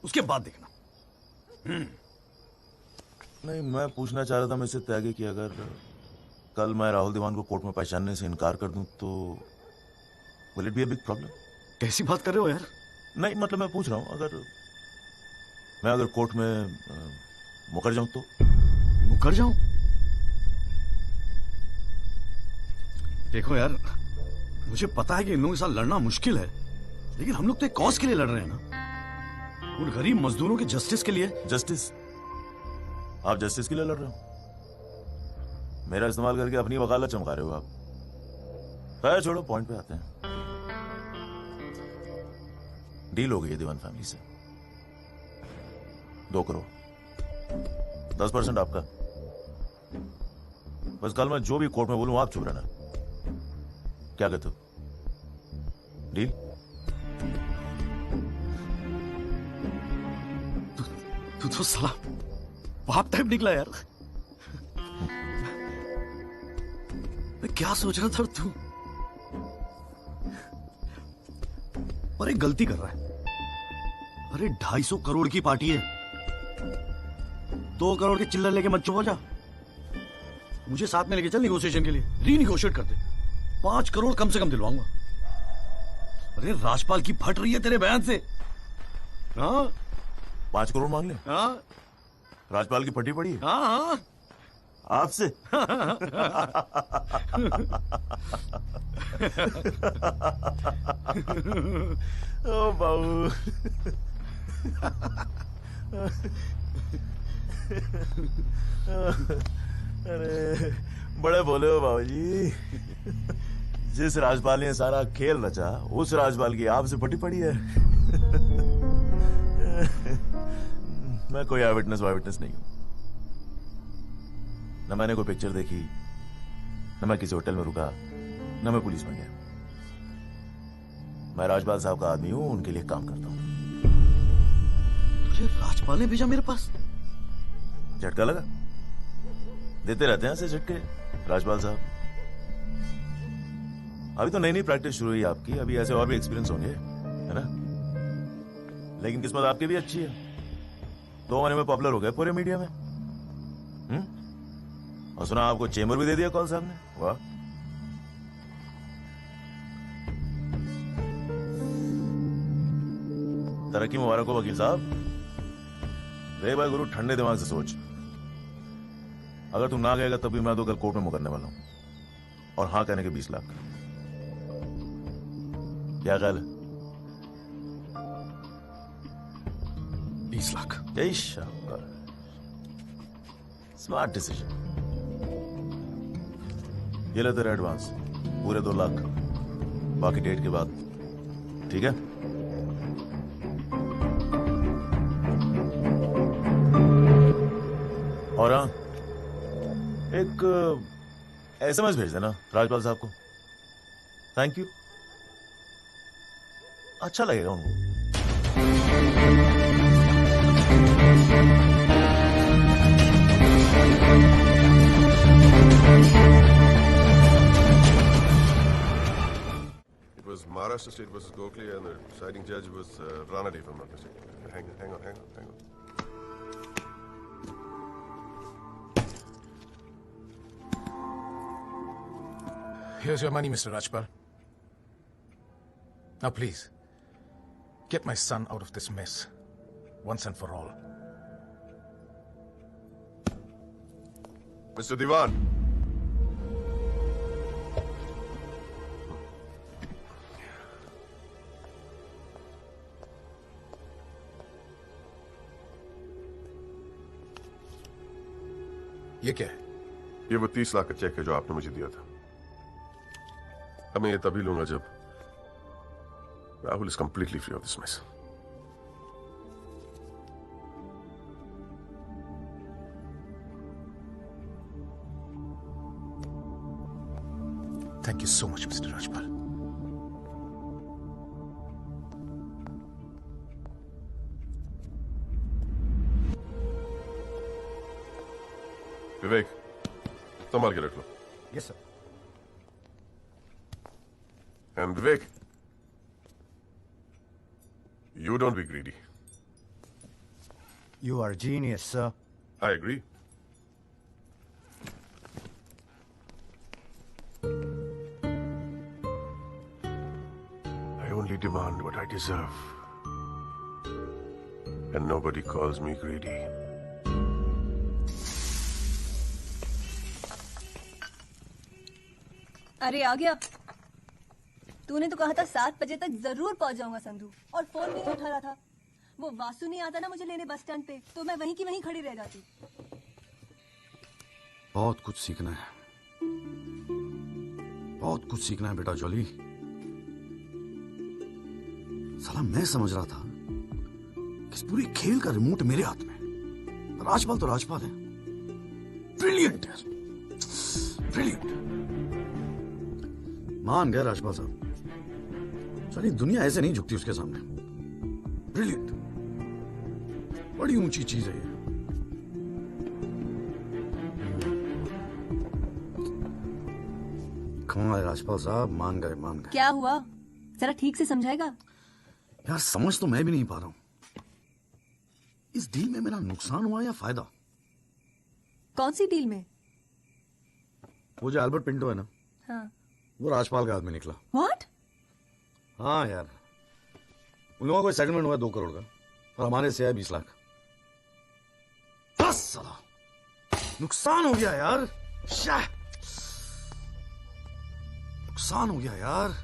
उसके बाद देखना। नहीं, मैं पूछना चाह रहा था मिस्टर त्यागी कि अगर कल मैं राहुल दीवान को कोर्ट में पहचानने से इनकार कर दूं तो will it be a big problem? कैसी बात कर रहे हो यार? नहीं, मतलब मैं पूछ रहा हूं, अगर कोर्ट में मुकर जाऊं तो? मुकर जाऊं? देखो यार, मुझे पता है कि इन लोगों के साथ लड़ना मुश्किल है, लेकिन हम लोग तो एक कॉज के लिए लड़ रहे हैं ना, उन गरीब मजदूरों के जस्टिस के लिए। जस्टिस? आप जस्टिस के लिए लड़ रहे हो? मेरा इस्तेमाल करके अपनी वकालत चमका रहे हो आप। खैर छोड़ो, पॉइंट पे आते हैं। डील हो गई है दीवान फैमिली से, 2 करोड़, 10% आपका। बस कल मैं जो भी कोर्ट में बोलूं आप चुप रहना। क्या कहते हो? डील? तू तो साला बाप टाइप निकला यार। मैं क्या सोच रहा था तू? अरे गलती कर रहा है। अरे 250 करोड़ की पार्टी है, 2 करोड़ के चिल्लर लेके मत चुप हो जा। मुझे साथ में लेके चल निगोशिएशन के लिए, रीनिगोशिएट करते। 5 करोड़ कम से कम दिलवाऊंगा। अरे राजपाल की फट रही है तेरे बयान से। हाँ 5 करोड़ मांग ले। हाँ राजपाल की फटी पड़ी है। हाँ हाँ आपसे। ओ बाबू। अरे बड़े बोले हो बाबूजी। जिस राजपाल ने सारा खेल रचा उस राजपाल की आपसे फटी पड़ी है। मैं कोई आई विटनेस नहीं हूं। न मैंने कोई पिक्चर देखी, न मैं किसी होटल में रुका, न मैं पुलिस में गया। मैं राजपाल साहब का आदमी हूं, उनके लिए काम करता हूं। तुझे राजपाल ने भेजा मेरे पास? झटका लगा? देते रहते हैं ऐसे झटके राजपाल साहब। अभी तो नई नई प्रैक्टिस शुरू हुई आपकी, अभी ऐसे और भी एक्सपीरियंस होंगे, है ना? लेकिन किस्मत आपकी भी अच्छी है, 2 महीने में पॉपुलर हो गए पूरे मीडिया में। और सुना आपको चेंबर भी दे दिया कौल साहब ने। वाह। तरक्की मुबारक हो वकील साहब। रे भाई गुरु, ठंडे दिमाग से सोच। अगर तुम ना गएगा तब भी मैं तो कल कोर्ट में मुकरने वाला हूं, और हाँ कहने के 20 लाख। क्या ख्याल है? 20 लाख। जय शाबाश, स्मार्ट डिसीजन। ये ले तेरा एडवांस, पूरे 2 लाख, बाकी डेट के बाद। ठीक है? और हाँ, एक SMS भेज देना राजपाल साहब को। थैंक यू, अच्छा लगेगा उनको। It was Maharashtra State versus Gokhale, and the deciding judge was Ranade, if I'm not mistaken. Hang on. Here's your money, Mr. Rajpal. Now please, get my son out of this mess, once and for all. Mr. Diwan. ये क्या है? ये वो 30 लाख का check है जो आपने मुझे दिया था। अब मैं ये तभी लूंगा जब Rahul is completely free of this mess. Thank you so much, Mr. Rajpal. Vivek, संभाल के रख लो। Yes sir. And Vivek, you don't be greedy. You are a genius, sir. I agree. I only demand what I deserve. And nobody calls me greedy. अरे आ गया। तूने तो कहा था 7 बजे तक जरूर पहुंच जाऊंगा संधू, और फोन भी नहीं उठा रहा था। वो वासु नहीं आता ना मुझे लेने बस स्टैंड पे, तो मैं वहीं की वहीं खड़ी रह जाती। बहुत कुछ सीखना है, बहुत कुछ सीखना है बेटा जॉली। साला मैं समझ रहा था कि इस पूरी खेल का रिमोट मेरे हाथ में। राजपाल तो राजपाल है, ब्रिलियंट यार, ब्रिलियंट। मान गए राजपाल साहब, सारी दुनिया ऐसे नहीं झुकती उसके सामने। ब्रिलियंट, बड़ी ऊंची चीज है ये। कमाल है राजपाल साहब, मान गए मान गए। क्या हुआ, जरा ठीक से समझाएगा? यार समझ तो मैं भी नहीं पा रहा हूं, इस डील में मेरा नुकसान हुआ या फायदा? कौन सी डील में? वो जो एल्बर्ट पिंटो है ना, हाँ। वो राजपाल का आदमी निकला। व्हाट? हाँ यार, उन लोगों को सेटलमेंट हुआ 2 करोड़ का और हमारे से है 20 लाख। बस साला नुकसान हो गया यार, नुकसान हो गया यार,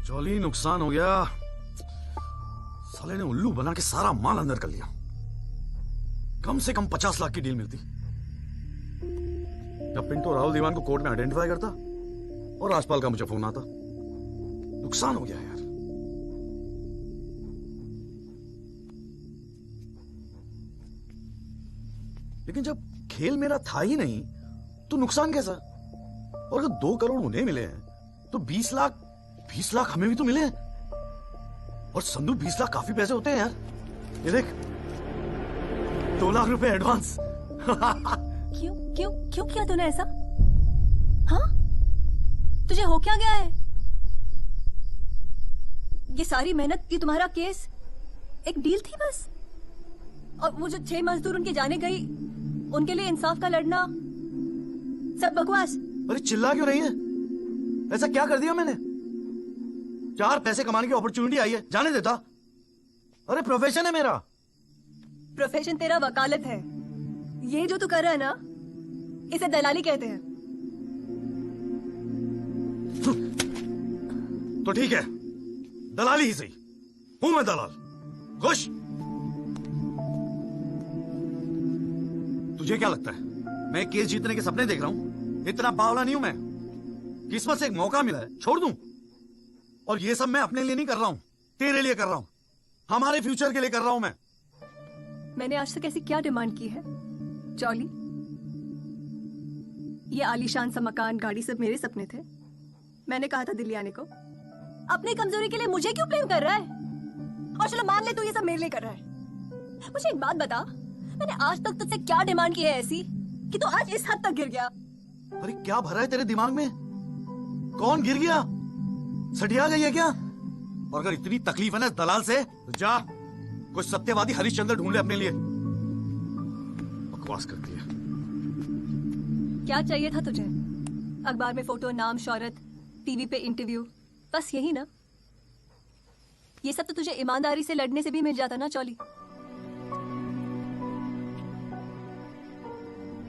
जॉली नुकसान हो गया। साले ने उल्लू बना के सारा माल अंदर कर लिया। कम से कम 50 लाख की डील मिलती जब पिंटो राहुल दीवान को कोर्ट में आइडेंटिफाई करता और राजपाल का मुझे फोन आता। नुकसान हो गया यार। लेकिन जब खेल मेरा था ही नहीं तो नुकसान कैसा? और अगर 2 करोड़ उन्हें मिले हैं तो 20 लाख हमें भी तो मिले हैं। और संदू 20 लाख काफी पैसे होते हैं यार। ये देख, 2 लाख रुपए एडवांस। क्यों क्यों क्यों किया तूने ऐसा? हाँ, तुझे हो क्या गया है? ये सारी मेहनत, ये तुम्हारा केस एक डील थी बस? और वो जो 6 मजदूर उनके जाने गई, उनके लिए इंसाफ का लड़ना सब बकवास। अरे चिल्ला क्यों रही है? ऐसा क्या कर दिया मैंने? 4 पैसे कमाने की अपॉर्चुनिटी आई है, जाने देता? अरे प्रोफेशन है मेरा। प्रोफेशन तेरा वकालत है। ये जो तू कर रहा है ना, इसे दलाली कहते हैं। तो ठीक है, दलाली ही सही। हूं मैं दलाल। खुश? तुझे क्या लगता है मैं केस जीतने के सपने देख रहा हूं? इतना बावला नहीं हूं मैं। किस्मत से एक मौका मिला है, छोड़ दूं? और ये सब मैं अपने लिए नहीं कर रहा हूं, तेरे लिए कर रहा हूं, हमारे फ्यूचर के लिए कर रहा हूं मैं। मैंने आज तक ऐसी क्या डिमांड की है जॉली? ये आलीशान सा मकान, गाड़ी सब मेरे सपने थे। मैंने कहा था दिल्ली आने को। अपनी कमजोरी के लिए मुझे क्यों ब्लेम कर रहा है? और चलो मान ले तू ये सब मेरे लिए कर रहा है। मुझे एक बात बता, मैंने आज तक तुझसे क्या डिमांड की है ऐसी कि तू आज इस हद तक गिर गया? अरे क्या भरा है तेरे दिमाग में? कौन गिर गया? सटिया गई है क्या? और अगर इतनी तकलीफ है ना दलाल से, तो जा कोई सत्यवादी हरिश्चंद्र ढूंढ ले अपने लिए। बकवास करती है। क्या चाहिए था तुझे? अखबार में फोटो, नाम, शोहरत, टीवी पे इंटरव्यू, बस यही ना? ये सब तो तुझे ईमानदारी से लड़ने से भी मिल जाता ना चौली।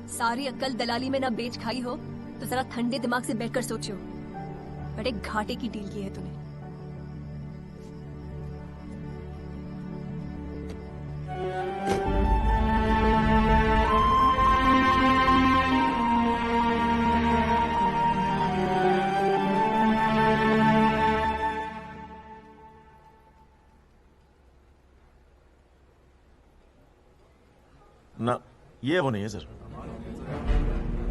सारी अक्ल दलाली में ना बेच खाई हो तो जरा ठंडे दिमाग से बैठकर सोचो। बड़े घाटे की डील की है तूने। ना, ये वो नहीं है सर।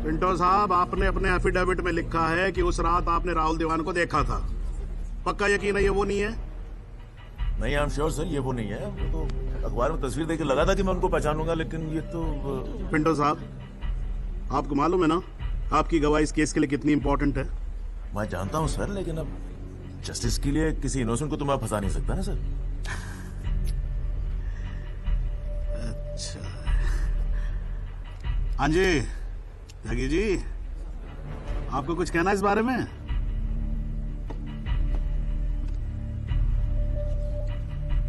पिंटो साहब, आपने अपने एफिडेविट में लिखा है कि उस रात आपने राहुल दीवान को देखा था। पक्का यकीन है ये वो नहीं है? नहीं, आई एम श्योर सर, ये वो नहीं है। वो तो अखबार में तस्वीर देख के लगा था कि मैं उनको पहचानूंगा, लेकिन ये तो पिंटो साहब, आपको मालूम है ना आपकी गवाही इस केस के लिए कितनी इंपॉर्टेंट है? मैं जानता हूँ सर, लेकिन अब जस्टिस के लिए किसी इनोसेंट को तो मैं फंसा नहीं सकता ना सर। अच्छा। हाँ जी त्यागी जी, आपको कुछ कहना है इस बारे में?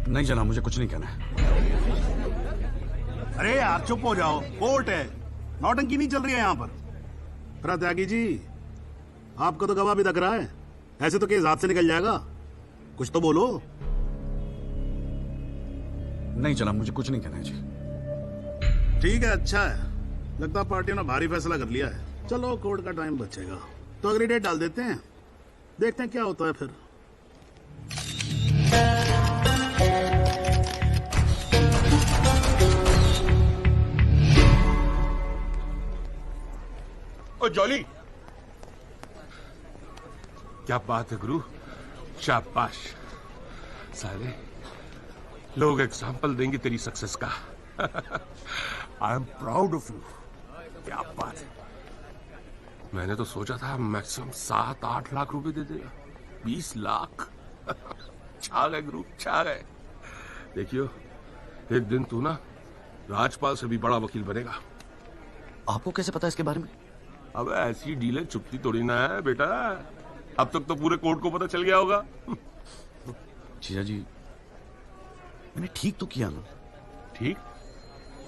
नहीं जनाब, मुझे कुछ नहीं कहना है। अरे यार चुप हो जाओ, कोर्ट है, नौटंकी नहीं चल रही है यहाँ पर। अरे त्यागी जी, आपको तो गवाह भी दिख रहा है, ऐसे तो केस हाथ से निकल जाएगा, कुछ तो बोलो। नहीं जनाब, मुझे कुछ नहीं कहना है जी। ठीक है, अच्छा है, लगता है पार्टी ने भारी फैसला कर लिया है। चलो कोर्ट का टाइम बचेगा तो अगली डेट डाल देते हैं, देखते हैं क्या होता है फिर। जॉली। क्या बात है गुरु, शाबाश। साले लोग एग्जाम्पल देंगे तेरी सक्सेस का। I am proud of you. क्या बात है। मैंने तो सोचा था मैक्सिमम 7-8 लाख रुपए दे देगा। 20 लाख। छा गए गुरु, छा गए। देखियो, एक दिन तू ना राजपाल से भी बड़ा वकील बनेगा। आपको कैसे पता इसके बारे में? अब ऐसी डीलें चुपती थोड़ी ना है बेटा। अब तक तो पूरे कोर्ट को पता चल गया होगा। जीजा जी, मैंने ठीक तो किया ना? ठीक?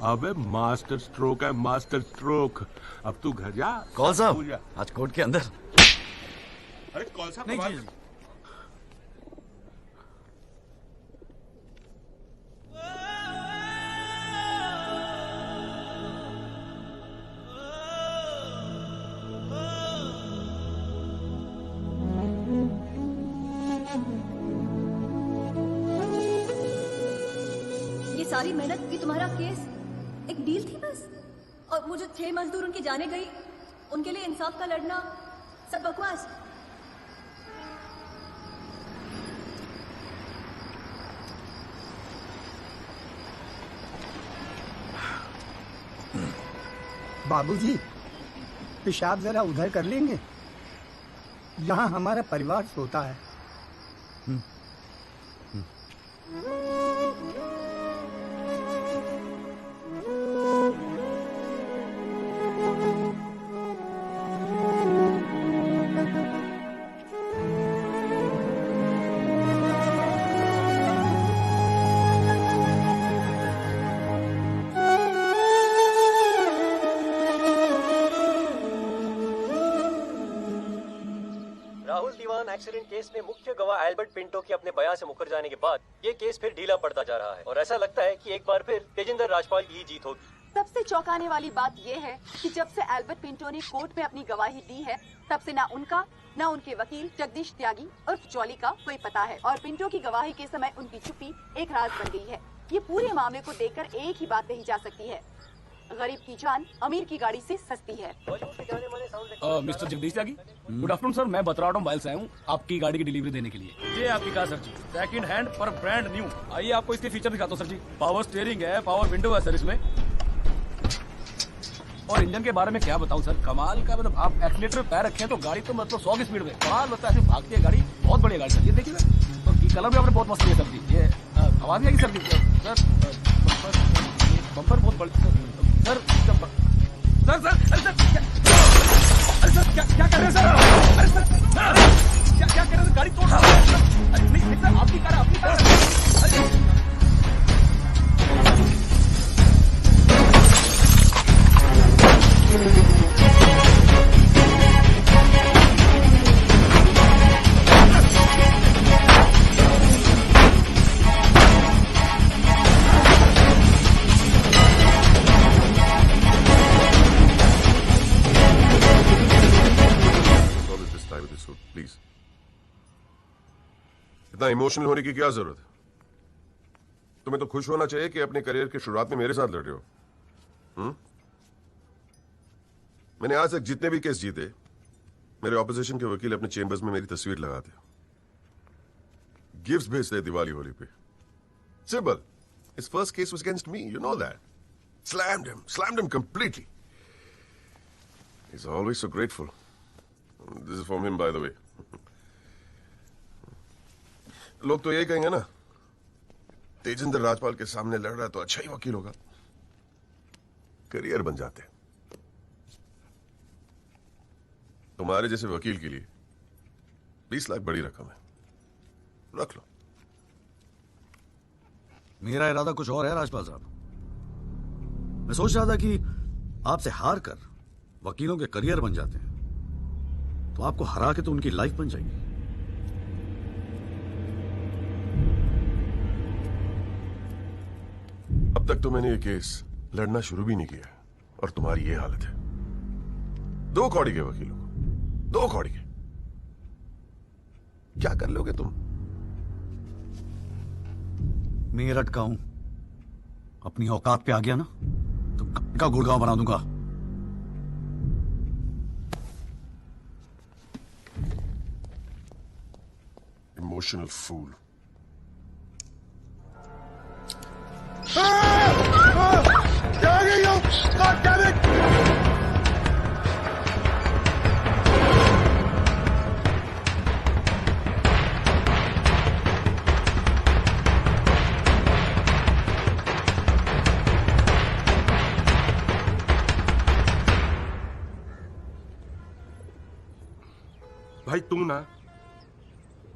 अबे मास्टर स्ट्रोक है, मास्टर स्ट्रोक। अब तू घर जा। कौल साहब, आज कोर्ट के अंदर। अरे कौन सा? नहीं जी। सारी मेहनत की तुम्हारा केस एक डील थी बस? और वो जो 6 मजदूर उनकी जाने गई, उनके लिए इंसाफ का लड़ना सब बकवास? बाबूजी, पेशाब जरा उधर कर लेंगे? यहाँ हमारा परिवार सोता है। राहुल दीवान एक्सीडेंट केस में मुख्य गवाह एल्बर्ट पिंटो के अपने बयान से मुकर जाने के बाद ये केस फिर ढीला पड़ता जा रहा है और ऐसा लगता है कि एक बार फिर तेजिंदर राजपाल की ही जीत होगी। सबसे चौंकाने वाली बात यह है कि जब से एल्बर्ट पिंटो ने कोर्ट में अपनी गवाही दी है, तब से ना उनका ना उनके वकील जगदीश त्यागी उर्फ जॉली का कोई पता है और पिंटो की गवाही के समय उनकी चुप्पी एक राज बन गई है। ये पूरे मामले को देखकर एक ही बात कही जा सकती है, गरीब की जान अमीर की गाड़ी से सस्ती है। मिस्टर जगदीश त्यागी, गुड आफ्टरनून सर। मैं बतरावट मोबाइल से आया हूँ आपकी गाड़ी की डिलीवरी देने के लिए। ये आपकी कार सर जी, सेकंड हैंड पर ब्रांड न्यू। आइए आपको इसके फीचर दिखाता हूँ सर जी। पावर स्टीयरिंग है, पावर विंडो है सर इसमें, और इंजन के बारे में क्या बताऊं सर, कमाल का। मतलब आप एक्सीलेटर पे पैर रखें तो गाड़ी तो मतलब 100 की स्पीड में कमाल होता है, ऐसे भागती है गाड़ी। बहुत बढ़िया गाड़ी सर, ये देखिए सर। और कलर भी आपने बहुत मस्त लिया सर जी। ये आवाज नहीं आएगी सर जी? सर बम्पर बहुत बड़ी सर। सर अरे सर क्या कर रहे हैं सर? अरे सर क्या कर रहे हैं? गाड़ी तोड़ रहा है। अरे नहीं सर, आपकी कार है, आपकी कार है। प्लीज, इतना इमोशनल होने की क्या जरूरत है? तुम्हें तो खुश होना चाहिए कि अपने करियर की शुरुआत में मेरे साथ लड़ रहे हो। मैंने आज तक जितने भी केस जीते, मेरे ऑपोजिशन के वकील अपने चेंबर्स में मेरी तस्वीर लगाते, गिफ्ट्स भेजते दिवाली होली पे। Simple. His first case was against me, you know that. Slammed him completely. He's always so grateful. This is from him, by the way. लोग तो यही कहेंगे ना, तेजिंदर राजपाल के सामने लड़ रहा है तो अच्छा ही वकील होगा। करियर बन जाते हैं। तुम्हारे जैसे वकील के लिए 20 लाख बड़ी रकम है, रख लो। मेरा इरादा कुछ और है राजपाल साहब। मैं सोच रहा था कि आपसे हार कर वकीलों के करियर बन जाते हैं, तो आपको हरा के तो उनकी लाइफ बन जाएगी। अब तक तो मैंने ये केस लड़ना शुरू भी नहीं किया और तुम्हारी ये हालत है। 2 कौड़ी के वकीलों को, 2 कौड़ी के, क्या कर लोगे तुम? मेरठ का हूं, अपनी औकात पे आ गया ना तो का गुड़गांव बना दूंगा। Emotional fool. God damn it! भाई तू ना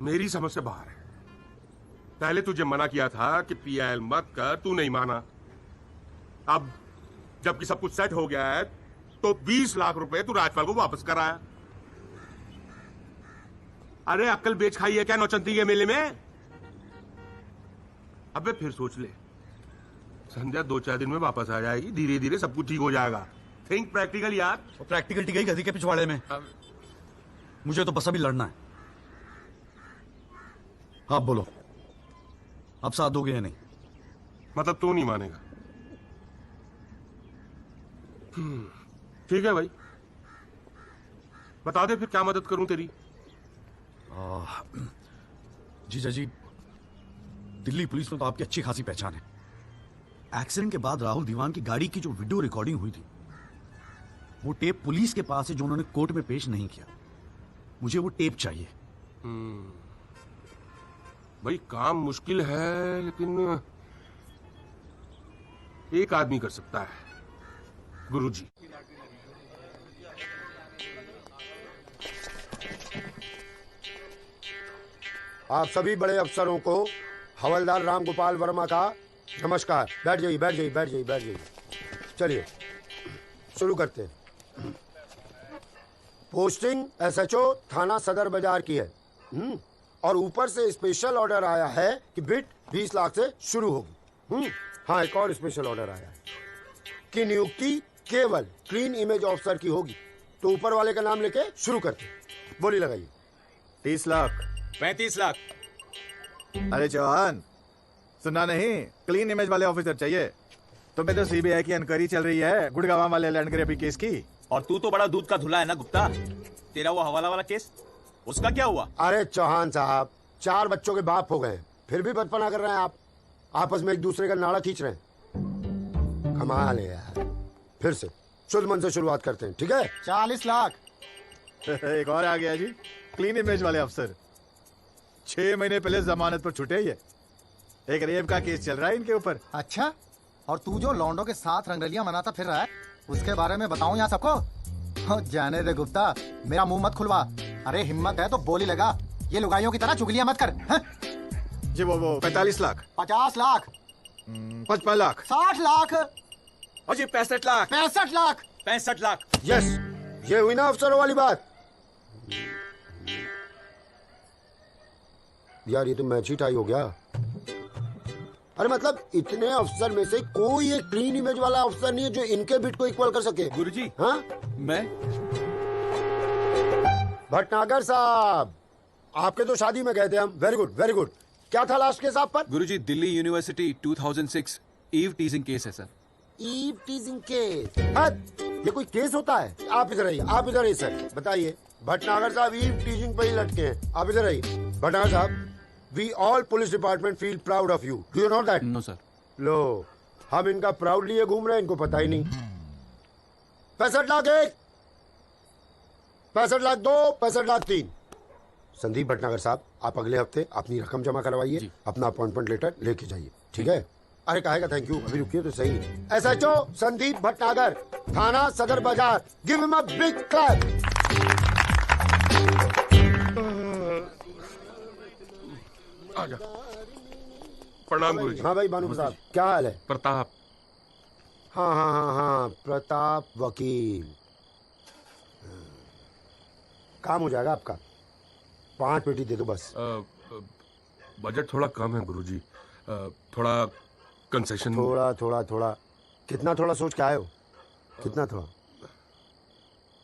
मेरी समझ से बाहर है। पहले तुझे मना किया था कि पीआईएल मत कर, तू नहीं माना। अब जबकि सब कुछ सेट हो गया है तो 20 लाख रुपए तू राजपाल को वापस कराया। अरे अक्ल बेच खाई है क्या नौचंती के मेले में? अबे फिर सोच ले, संध्या 2-4 दिन में वापस आ जाएगी, धीरे धीरे सब कुछ ठीक हो जाएगा। थिंक प्रैक्टिकल यार। प्रैक्टिकल गई गधी के पिछवाड़े में। मुझे तो बस अभी लड़ना है। आप बोलो, आप साथ दोगे या नहीं? मतलब तू नहीं मानेगा? ठीक है भाई, बता दे फिर क्या मदद करूं तेरी। जीजा जी, दिल्ली पुलिस में तो आपकी अच्छी खासी पहचान है। एक्सीडेंट के बाद राहुल दीवान की गाड़ी की जो वीडियो रिकॉर्डिंग हुई थी, वो टेप पुलिस के पास है जो उन्होंने कोर्ट में पेश नहीं किया। मुझे वो टेप चाहिए। भाई काम मुश्किल है, लेकिन एक आदमी कर सकता है, गुरुजी। आप सभी बड़े अफसरों को हवलदार राम गोपाल वर्मा का नमस्कार। बैठ जाइए, बैठ जाइए, बैठ जाइए, बैठ जाइए। चलिए शुरू करते हैं। पोस्टिंग एसएचओ थाना सदर बाजार की है। और ऊपर से स्पेशल ऑर्डर आया है कि बिट 20 लाख से शुरू होगी। हाँ, एक और स्पेशल ऑर्डर आया है कि नियुक्ति केवल क्लीन इमेज ऑफिसर की होगी। तो ऊपर वाले का नाम लेके शुरू करते हैं। बोली लगाइए। 30 लाख 35 लाख। अरे चौहान, सुना नहीं? क्लीन इमेज वाले ऑफिसर चाहिए। तुम्हें तो सीबीआई की इंक्वायरी चल रही है गुड़गांव वाले लैंड ग्रैबिंग केस की। और तू तो बड़ा दूध का धुला है ना गुप्ता। तेरा वो हवाला वाला केस, उसका क्या हुआ? अरे चौहान साहब, 4 बच्चों के बाप हो गए, फिर भी बचपना कर रहे हैं आप। आपस में एक दूसरे का नाड़ा खींच रहे हैं। कमाल है यार। फिर से शुद्ध मन से शुरुआत करते हैं, ठीक है? 40 लाख। एक और आ गया जी, क्लीन इमेज वाले अफसर। 6 महीने पहले जमानत पर छूटे। ये एक रेप का केस चल रहा है इनके ऊपर। अच्छा, और तू जो लौंडों के साथ रंगरलियां मनाता फिर रहा है, उसके बारे में बताऊं यहाँ सबको? जाने दे गुप्ता, मेरा मुंह मत खुलवा। अरे हिम्मत है तो बोली लगा। ये लुगाइयों की तरह चुगलियां मत कर। जी वो 45 लाख 50 लाख 55 लाख 60 लाख और जी 65 लाख 65 लाख 65 लाख। यस, ये हुई ना अफसरों वाली बात। यार ये तो मैच ही टाई हो गया। अरे मतलब इतने अफसर में से कोई एक क्लीन इमेज वाला अफसर नहीं है जो इनके बिट को इक्वल कर सके। गुरुजी, हाँ? मैं भटनागर साहब, आपके तो शादी में गए थे हम। Very good, very good. क्या था लास्ट केस आप पर? Guruji, Delhi university 2006 eve teasing case है सर। Eve teasing case? ये कोई केस होता है? आप इधर आइए, आप इधर आइए सर, बताइए। भटनागर साहब ईव टीजिंग पे ही लटके हैं। आप इधर आइए। भटनागर साहब, we all police department feel proud of you. Do you know that? No sir. लो, हम इनका प्राउड लिए घूम रहे हैं, इनको पता ही नहीं। 65 लाख 1, 65 लाख 2, 65 लाख 3। संदीप भटनागर साहब, आप अगले हफ्ते अपनी रकम जमा करवाइए, अपना अपॉइंटमेंट लेटर लेके जाइए, ठीक है? अरे कहेगा थैंक यू, अभी रुकिए तो सही। एसएचओ संदीप भटनागर, थाना सदर बाजार, give him a big clap. आजा। प्रणाम गुरुजी। हाँ भाई भानु प्रताप, क्या हाल है? प्रताप। हाँ हाँ हाँ हाँ, प्रताप वकील। काम हो जाएगा आपका। 5 पेटी दे दो बस। बजट थोड़ा कम है गुरुजी, थोड़ा कंसेशन। थोड़ा थोड़ा थोड़ा कितना थोड़ा सोच के आए हो? कितना थोड़ा?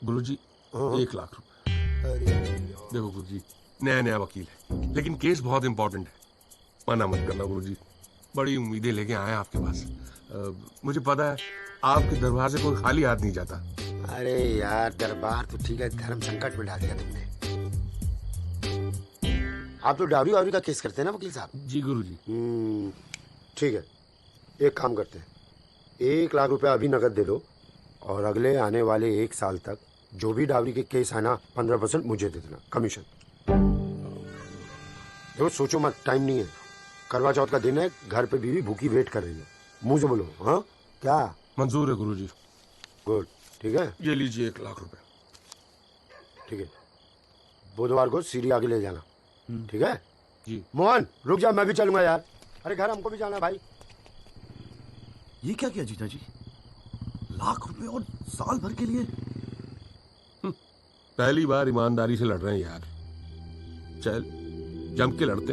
गुरुजी 1 लाख रुपए। देखो गुरुजी, नया नया वकील है, लेकिन केस बहुत इंपॉर्टेंट है। मना मत करना गुरुजी, बड़ी उम्मीदें लेके आए आपके पास। मुझे पता है आपके दरबार से कोई खाली हाथ नहीं जाता। अरे यार दरबार तो ठीक है, धर्म संकट में डाल दिया तुमने। आप तो डावरी वावरी का केस करते हैं ना वकील साहब? जी गुरुजी। ठीक है, एक काम करते हैं, 1 लाख रुपया अभी नकद दे दो और अगले आने वाले 1 साल तक जो भी डावरी के केस है ना 15% मुझे दे देना कमीशन। देखो सोचो मत, टाइम नहीं है, करवा चौथ का दिन है, घर पे बीवी भूखी वेट कर रही है, मुंह से बोलो। हाँ क्या मंजूर है गुरुजी। गुड, ठीक है, ये लीजिए 1 लाख रुपए। ठीक है, बुधवार को सीढ़ी आगे ले जाना, ठीक है जी। मोहन रुक जा, मैं भी चलूंगा यार, अरे घर हमको भी जाना है भाई। ये क्या किया जीजा जी, लाख रुपए और साल भर के लिए? पहली बार ईमानदारी से लड़ रहे हैं यार, चल जम के लड़ते।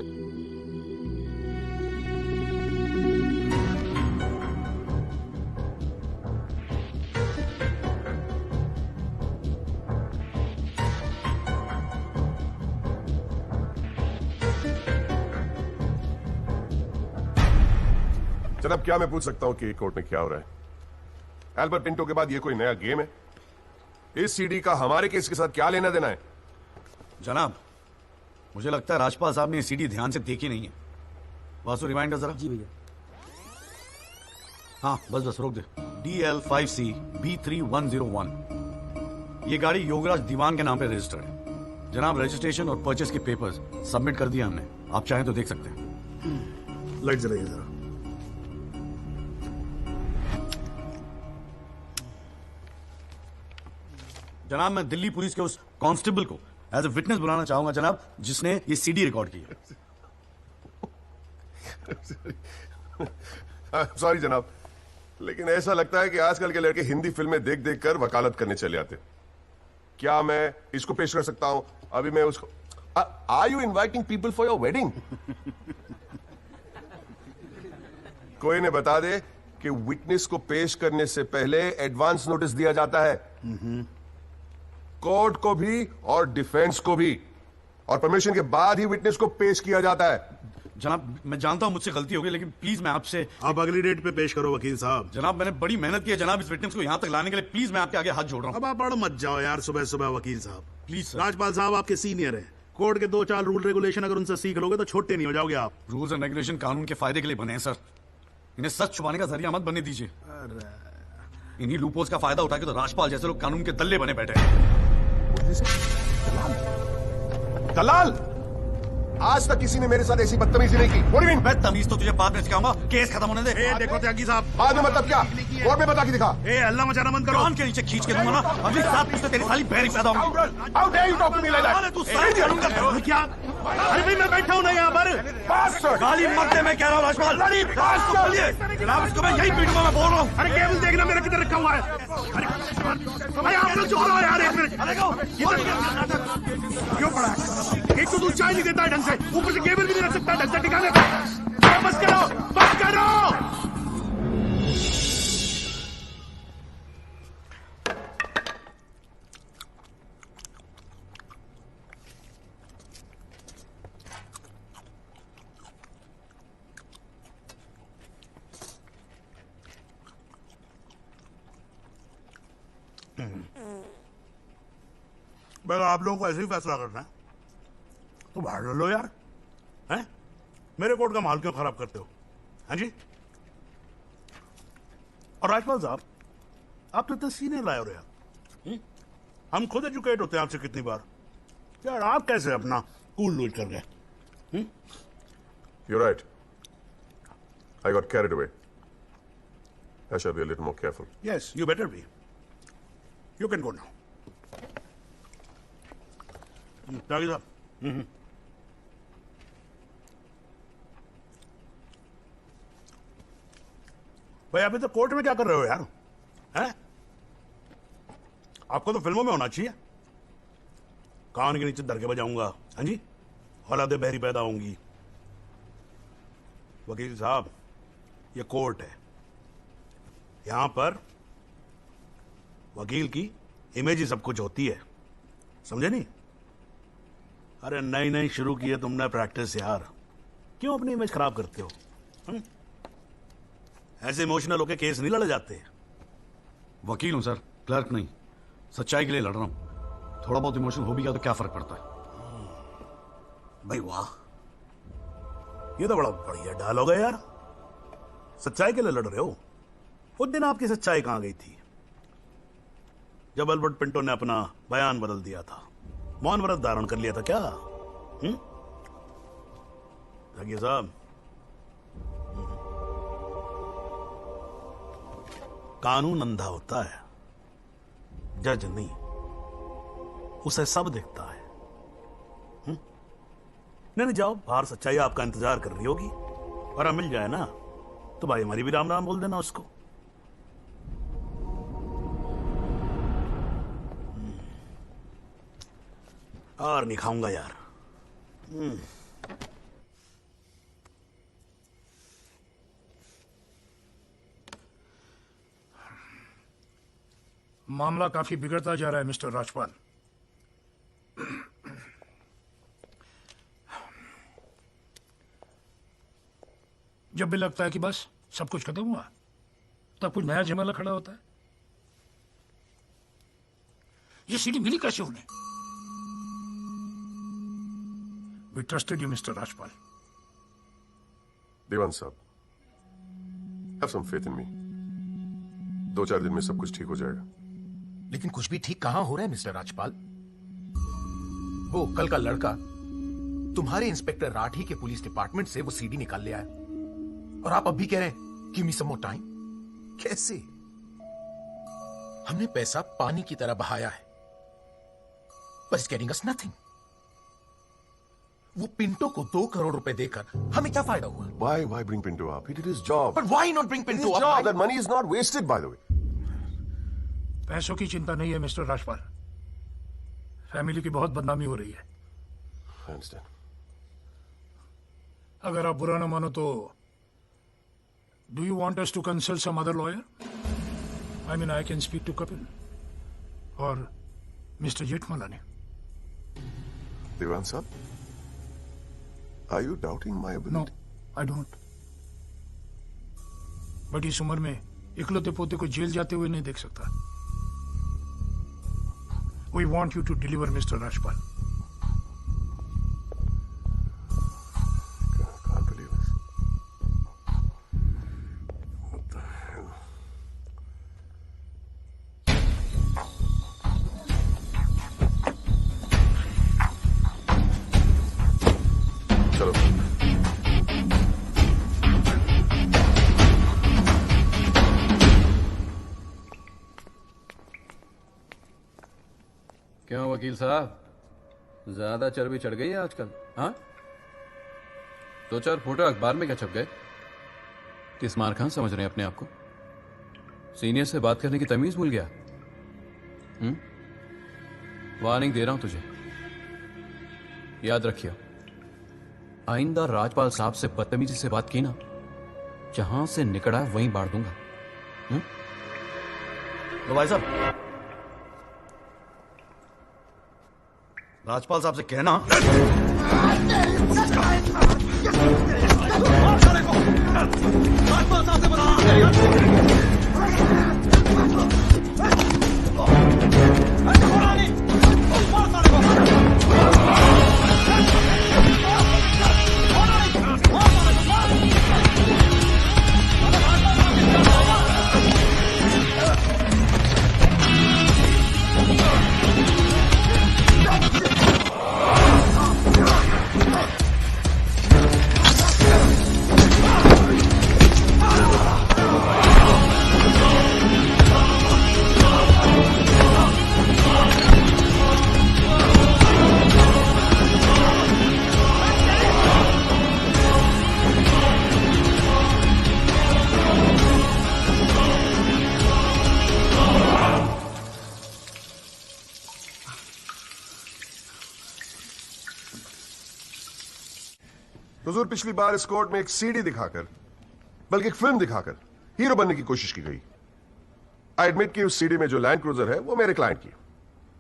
जनाब क्या मैं पूछ सकता हूं कि कोर्ट में क्या हो रहा है? एल्बर्ट पिंटो के बाद ये कोई नया गेम है? इस सीडी का हमारे केस के साथ क्या लेना देना है? जनाब मुझे लगता है राजपाल साहब ने सीडी ध्यान से देखी नहीं है। वासु रिमाइंडर जरा। जी भैया। हाँ बस रोक दे। DL5C B3101, ये गाड़ी योगराज दीवान के नाम पे रजिस्टर्ड है। जनाब रजिस्ट्रेशन और परचेस के पेपर्स सबमिट कर दिया हमने, आप चाहें तो देख सकते हैं। लाइट जलाइए जरा। जनाब मैं दिल्ली पुलिस के उस कांस्टेबल को एज ए विटनेस बुलाना चाहूंगा जनाब, जिसने ये सीडी रिकॉर्ड की है। सॉरी जनाब, लेकिन ऐसा लगता है कि आजकल के लड़के हिंदी फिल्में देख देख कर वकालत करने चले आते। क्या मैं इसको पेश कर सकता हूं? अभी मैं उसको are you inviting people for your wedding? कोई ने बता दे कि विटनेस को पेश करने से पहले एडवांस नोटिस दिया जाता है, कोर्ट को भी और डिफेंस को भी, और परमिशन के बाद ही विटनेस को पेश किया जाता है। जनाब मैं जानता हूं मुझसे गलती हो गई, लेकिन प्लीज मैं आपसे। आप अगली डेट पे पेश करो वकील साहब। जनाब मैंने बड़ी मेहनत की है जनाब इस विटनेस को यहां तक लाने के लिए, प्लीज मैं आपके आगे हाथ जोड़ रहा हूं। अब आप बड़ मत जाओ यार सुबह सुबह वकील साहब। Please sir. राजपाल साहब आपके सीनियर हैं, कोर्ट के 2-4 रूल रेगुलेशन अगर उनसे सीख लोगे तो छोटे नहीं हो जाओगे आप। रूल्स एंड रेगुलेशन कानून के फायदे के लिए बने हैं सर, इन्हें सच छुपाने का जरिया मत बनने दीजिए। इन्हीं लूपोल्स का फायदा उठा के तो राजपाल जैसे लोग कानून के दल्ले बने बैठे हैं। दलाल, आज तक किसी ने मेरे साथ ऐसी बदतमीजी नहीं की। मैं तमीज तो तुझे बाद में सिखाऊंगा, केस खत्म होने दे। देखो त्यागी साहब, बाद में मतलब क्या? कोर्ट में बता के दिखा। हल्ला मचाना बंद करो। कान के नीचे खींच के दूंगा ना, अगली साथ मुझसे तेरी साली बहरी पैदा होगी। How dare you talk to me like that? तू सारी करूंगा क्या? अरे भाई मैं बैठा हूं ना यहाँ पर। गाली मत दे, मैं कह रहा हूँ राजपाल। जनाब इसको मैं यही पीटूंगा, मैं बोल रहा हूँ। अरे केबल देखना मेरा किधर रखा हुआ है। अरे आप लोग चुप रहो यार एक मिनट। क्यों पड़ा? एक तो दूध चाय नहीं देता है ढंग से, ऊपर से केबल भी नहीं रख सकता ढंग से ठिकाने। बस करो, बस करो। मैं आप लोगों को ऐसे ही फैसला करना है तो बाहर ले लो यार, हैं? मेरे कोर्ट का माहौल क्यों खराब करते हो? हाँ जी। और राजपाल साहब आप तो इतने सीनियर लाए हो यार, हम खुद एजुकेट होते हैं आपसे कितनी बार, यार आप कैसे अपना कूल लूज कर गए? You're right. I got carried away. I shall be a little more careful. Yes, you better be. You can go now. त्यागी साहब। भाई अभी तो कोर्ट में क्या कर रहे हो यार? हैं? आपको तो फिल्मों में होना चाहिए। कान के नीचे धर के बजाऊंगा, हाँ जी, औलादे बहरी पैदा होंगी। वकील साहब ये कोर्ट है, यहां पर वकील की इमेज ही सब कुछ होती है, समझे नहीं? अरे नई नई शुरू की है तुमने प्रैक्टिस यार, क्यों अपनी इमेज खराब करते हो? ऐसे इमोशनल होके केस नहीं लड़े जाते। वकील हूं सर, क्लर्क नहीं, सच्चाई के लिए लड़ रहा हूं। थोड़ा बहुत इमोशनल हो भी गया तो क्या फर्क पड़ता है? भाई वाह, ये तो बड़ा बढ़िया डायलॉग है यार। सच्चाई के लिए लड़ रहे हो? उस दिन आपकी सच्चाई कहां गई थी जब एल्बर्ट पिंटो ने अपना बयान बदल दिया था, मौन व्रत धारण कर लिया था क्या? जागिर साहब, कानून अंधा होता है, जज नहीं, उसे सब दिखता है। नहीं जाओ बाहर, सच्चाई आपका इंतजार कर रही होगी, और हम मिल जाए ना तो भाई हमारी भी राम राम बोल देना उसको। और नहीं खाऊंगा यार। मामला काफी बिगड़ता जा रहा है मिस्टर राजपाल। जब भी लगता है कि बस सब कुछ खत्म हुआ, तब कुछ नया झमेला खड़ा होता है। ये सीढ़ी मिली कैसे उन्हें? We trusted you, Mr. Rajpal. देवान साहब, have some faith in me. 2-4 दिन में सब कुछ ठीक हो जाएगा। लेकिन कुछ भी ठीक कहां हो रहा है मिस्टर राजपाल? वो कल का लड़का तुम्हारे इंस्पेक्टर राठी के पुलिस डिपार्टमेंट से वो सीडी निकाल ले आया, और आप अब भी कह रहे हैं गिव मी सम मोर टाइम। कैसे? हमने पैसा पानी की तरह बहाया है, but it's getting us nothing. वो पिंटो को 2 करोड़ रुपए देकर हमें क्या फायदा हुआ? Why bring Pinto up? He did his job. But why not bring Pinto His up? job. That money is not wasted, by the way. पैसों की चिंता नहीं है मिस्टर राजपाल, फैमिली की बहुत बदनामी हो रही है। I understand. अगर आप बुरा ना मानो तो do you want us to consult some other lawyer? I mean I can speak to Kapil और मिस्टर जेठमलानी। देवान साहब, are you doubting my ability? No, I don't. But इस उम्र में इकलौते पोते को जेल जाते हुए नहीं देख सकता। We want you to deliver, Mr. Rajpal. Can't believe this. What the hell? चलो। क्यों वकील साहब, ज्यादा चर्बी चढ़ गई है आजकल? हाँ, 2-4 फोटो अखबार में क्या छप गए? किस मार खान समझ रहे हैं अपने आप को? सीनियर से बात करने की तमीज भूल गया? वार्निंग दे रहा हूं तुझे, याद रखिए, आइंदा राजपाल साहब से बदतमीजी से बात की ना, जहां से निकला वहीं बांट दूंगा। तो भाई साहब, राजपाल साहब से कहना राजपाल साहब से बता हुजूर, पिछली बार इस कोर्ट में एक सीडी दिखाकर, बल्कि एक फिल्म दिखाकर हीरो बनने की कोशिश की गई। आई एडमिट कि उस सीडी में जो लैंड क्रूजर है वो मेरे क्लाइंट की।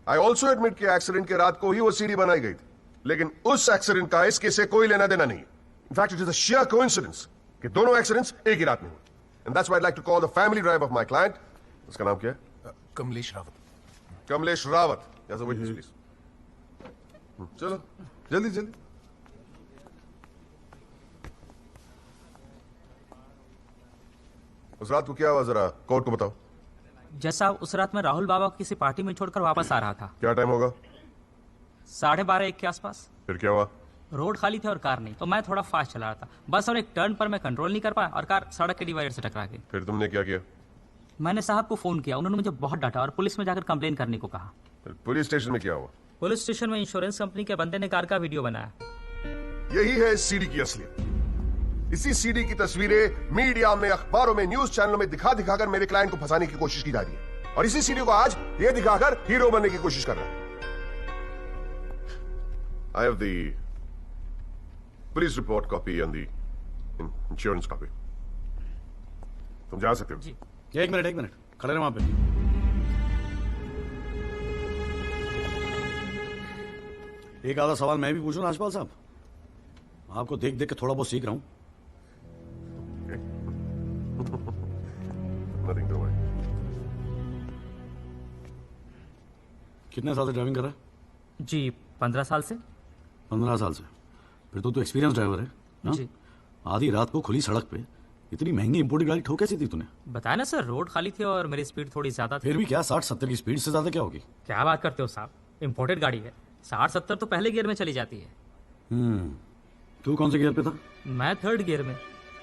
आई ऑल्सो एडमिट कि एक्सीडेंट के रात को ही वो सीडी बनाई गई थी, लेकिन उस एक्सीडेंट का इस केस से कोई लेना देना नहीं। In fact it is a sheer coincidence कि दोनों एक्सीडेंट्स एक ही रात में हुए। And that's why I like to call the family drive of my client, उसका नाम क्या है? Kamlesh Rawat. Kamlesh Rawat, as a witness please. चलो जल्दी जल्दी। उस रात को क्या हुआ, जरा कोर्ट को बताओ। जैसा उस रात में राहुल बाबा को किसी पार्टी में छोड़कर वापस आ रहा था। क्या टाइम होगा? 12:30-1 के आसपास। फिर क्या हुआ? रोड खाली थी और कार नहीं, तो मैं थोड़ा फास्ट चला रहा था बस, और एक टर्न पर मैं कंट्रोल नहीं कर पाया और कार सड़क के डिवाइडर से टकरा गई। फिर तुमने क्या किया? मैंने साहब को फोन किया, उन्होंने मुझे बहुत डांटा और पुलिस में जाकर कंप्लेन करने को कहा। फिर पुलिस स्टेशन में क्या हुआ? पुलिस स्टेशन में इंश्योरेंस कंपनी के बंदे ने कार का वीडियो बनाया। यही है इस सीडी की असलियत। इसी सीडी की तस्वीरें मीडिया में, अखबारों में, न्यूज चैनलों में दिखा दिखाकर मेरे क्लाइंट को फंसाने की कोशिश की जा रही है, और इसी सीडी को आज ये दिखाकर हीरो बनने की कोशिश कर रहा है। I have the police report copy and the insurance copy. तुम जा सकते हो। जी। एक मिनट खड़े रहो वहां पे। एक आधा सवाल मैं भी पूछूं राजपाल साहब? आपको देख देख के थोड़ा बहुत सीख रहा हूं। कितने साल से ड्राइविंग कर रहा है? जी 15 साल से। 15 साल से? फिर तो एक्सपीरियंस ड्राइवर है ना? जी। आधी रात को खुली सड़क पे इतनी महंगी इंपोर्टेड गाड़ी ठोक कैसी थी तूने? बताया ना सर, रोड खाली थी और मेरी स्पीड थोड़ी ज्यादा थी। फिर भी क्या 60-70 की स्पीड से ज्यादा क्या होगी? क्या बात करते हो साहब, इंपोर्टेड गाड़ी है, 60-70 तो पहले गियर में चली जाती है। तू कौन से गियर पे था? मैं 3rd गियर में।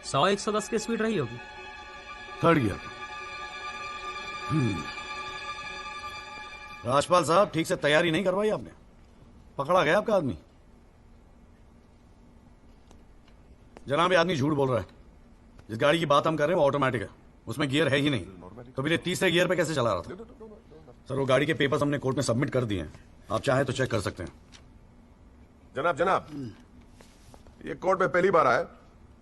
100-110 की स्पीड रही होगी। 3rd गियर पे। राजपाल साहब, ठीक से तैयारी नहीं करवाई आपने, पकड़ा गया आपका आदमी। जनाब, ये आदमी झूठ बोल रहा है। जिस गाड़ी की बात हम कर रहे हैं वो ऑटोमेटिक है, उसमें गियर है ही नहीं, तो फिर 3रे गियर पे कैसे चला रहा था? सर, वो गाड़ी के पेपर्स हमने कोर्ट में सबमिट कर दिए हैं, आप चाहें तो चेक कर सकते हैं। जनाब, ये कोर्ट में पहली बार आया,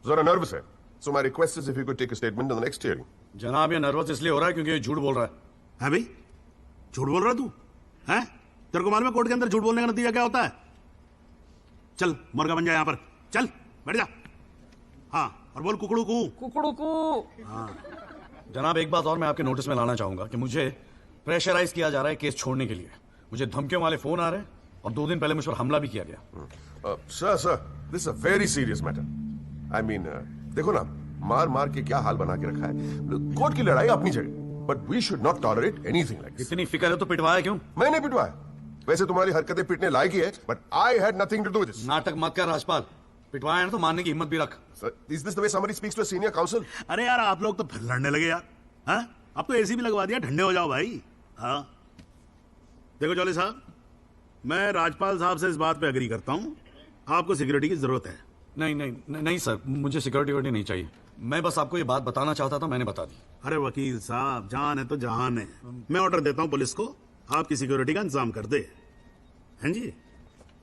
जरा नर्वस है, so my request is if you could take a statement in the next hearing. जनाब, ये नर्वस इसलिए हो रहा है क्योंकि ये झूठ बोल रहा है। भाई, झूठ बोल रहा तू? हैं? तेरे को मालूम है कोर्ट के अंदर झूठ बोलने का नतीजा क्या होता है? चल मुर्गा बन जा यहाँ पर, चल बैठ जा। हाँ, और बोल कुकड़ू कू। कुकड़ू कू। हाँ। जनाब, एक बात और मैं आपके नोटिस में लाना चाहूंगा कि मुझे प्रेशराइज किया जा रहा है केस छोड़ने के लिए। मुझे धमकियों वाले फोन आ रहे हैं और 2 दिन पहले मुझ पर हमला भी किया गया। Sir, this is a very serious matter. I mean, देखो ना, मार मार के क्या हाल बना के रखा है। कोर्ट की लड़ाई अपनी जगह, but we should not tolerate anything like this. इतनी फिक्र है तो पिटवाया क्यों? मैंने पिटवाया? वैसे तुम्हारी हरकतें पिटने लायक ही है, but I had nothing to do with this. नाटक मत कर राजपाल, पिटवाया ना तो मानने की हिम्मत भी रख। Is this the way somebody speaks to a senior counsel? अरे यार, आप लोग तो फिर लड़ने लगे यार। हाँ? अब तो एसी भी लगवा दिया, ठंडे हो जाओ भाई। हाँ, देखो जॉली साहब, मैं राजपाल साहब से इस बात पे एग्री करता हूँ, आपको सिक्योरिटी की जरूरत है। नहीं सर, मुझे सिक्योरिटी नहीं चाहिए। मैं बस आपको ये बात बताना चाहता था, मैंने बता दी। अरे वकील साहब, जान है तो जहान है। मैं ऑर्डर देता हूँ पुलिस को, आपकी सिक्योरिटी का इंतजाम कर दे। हैं जी?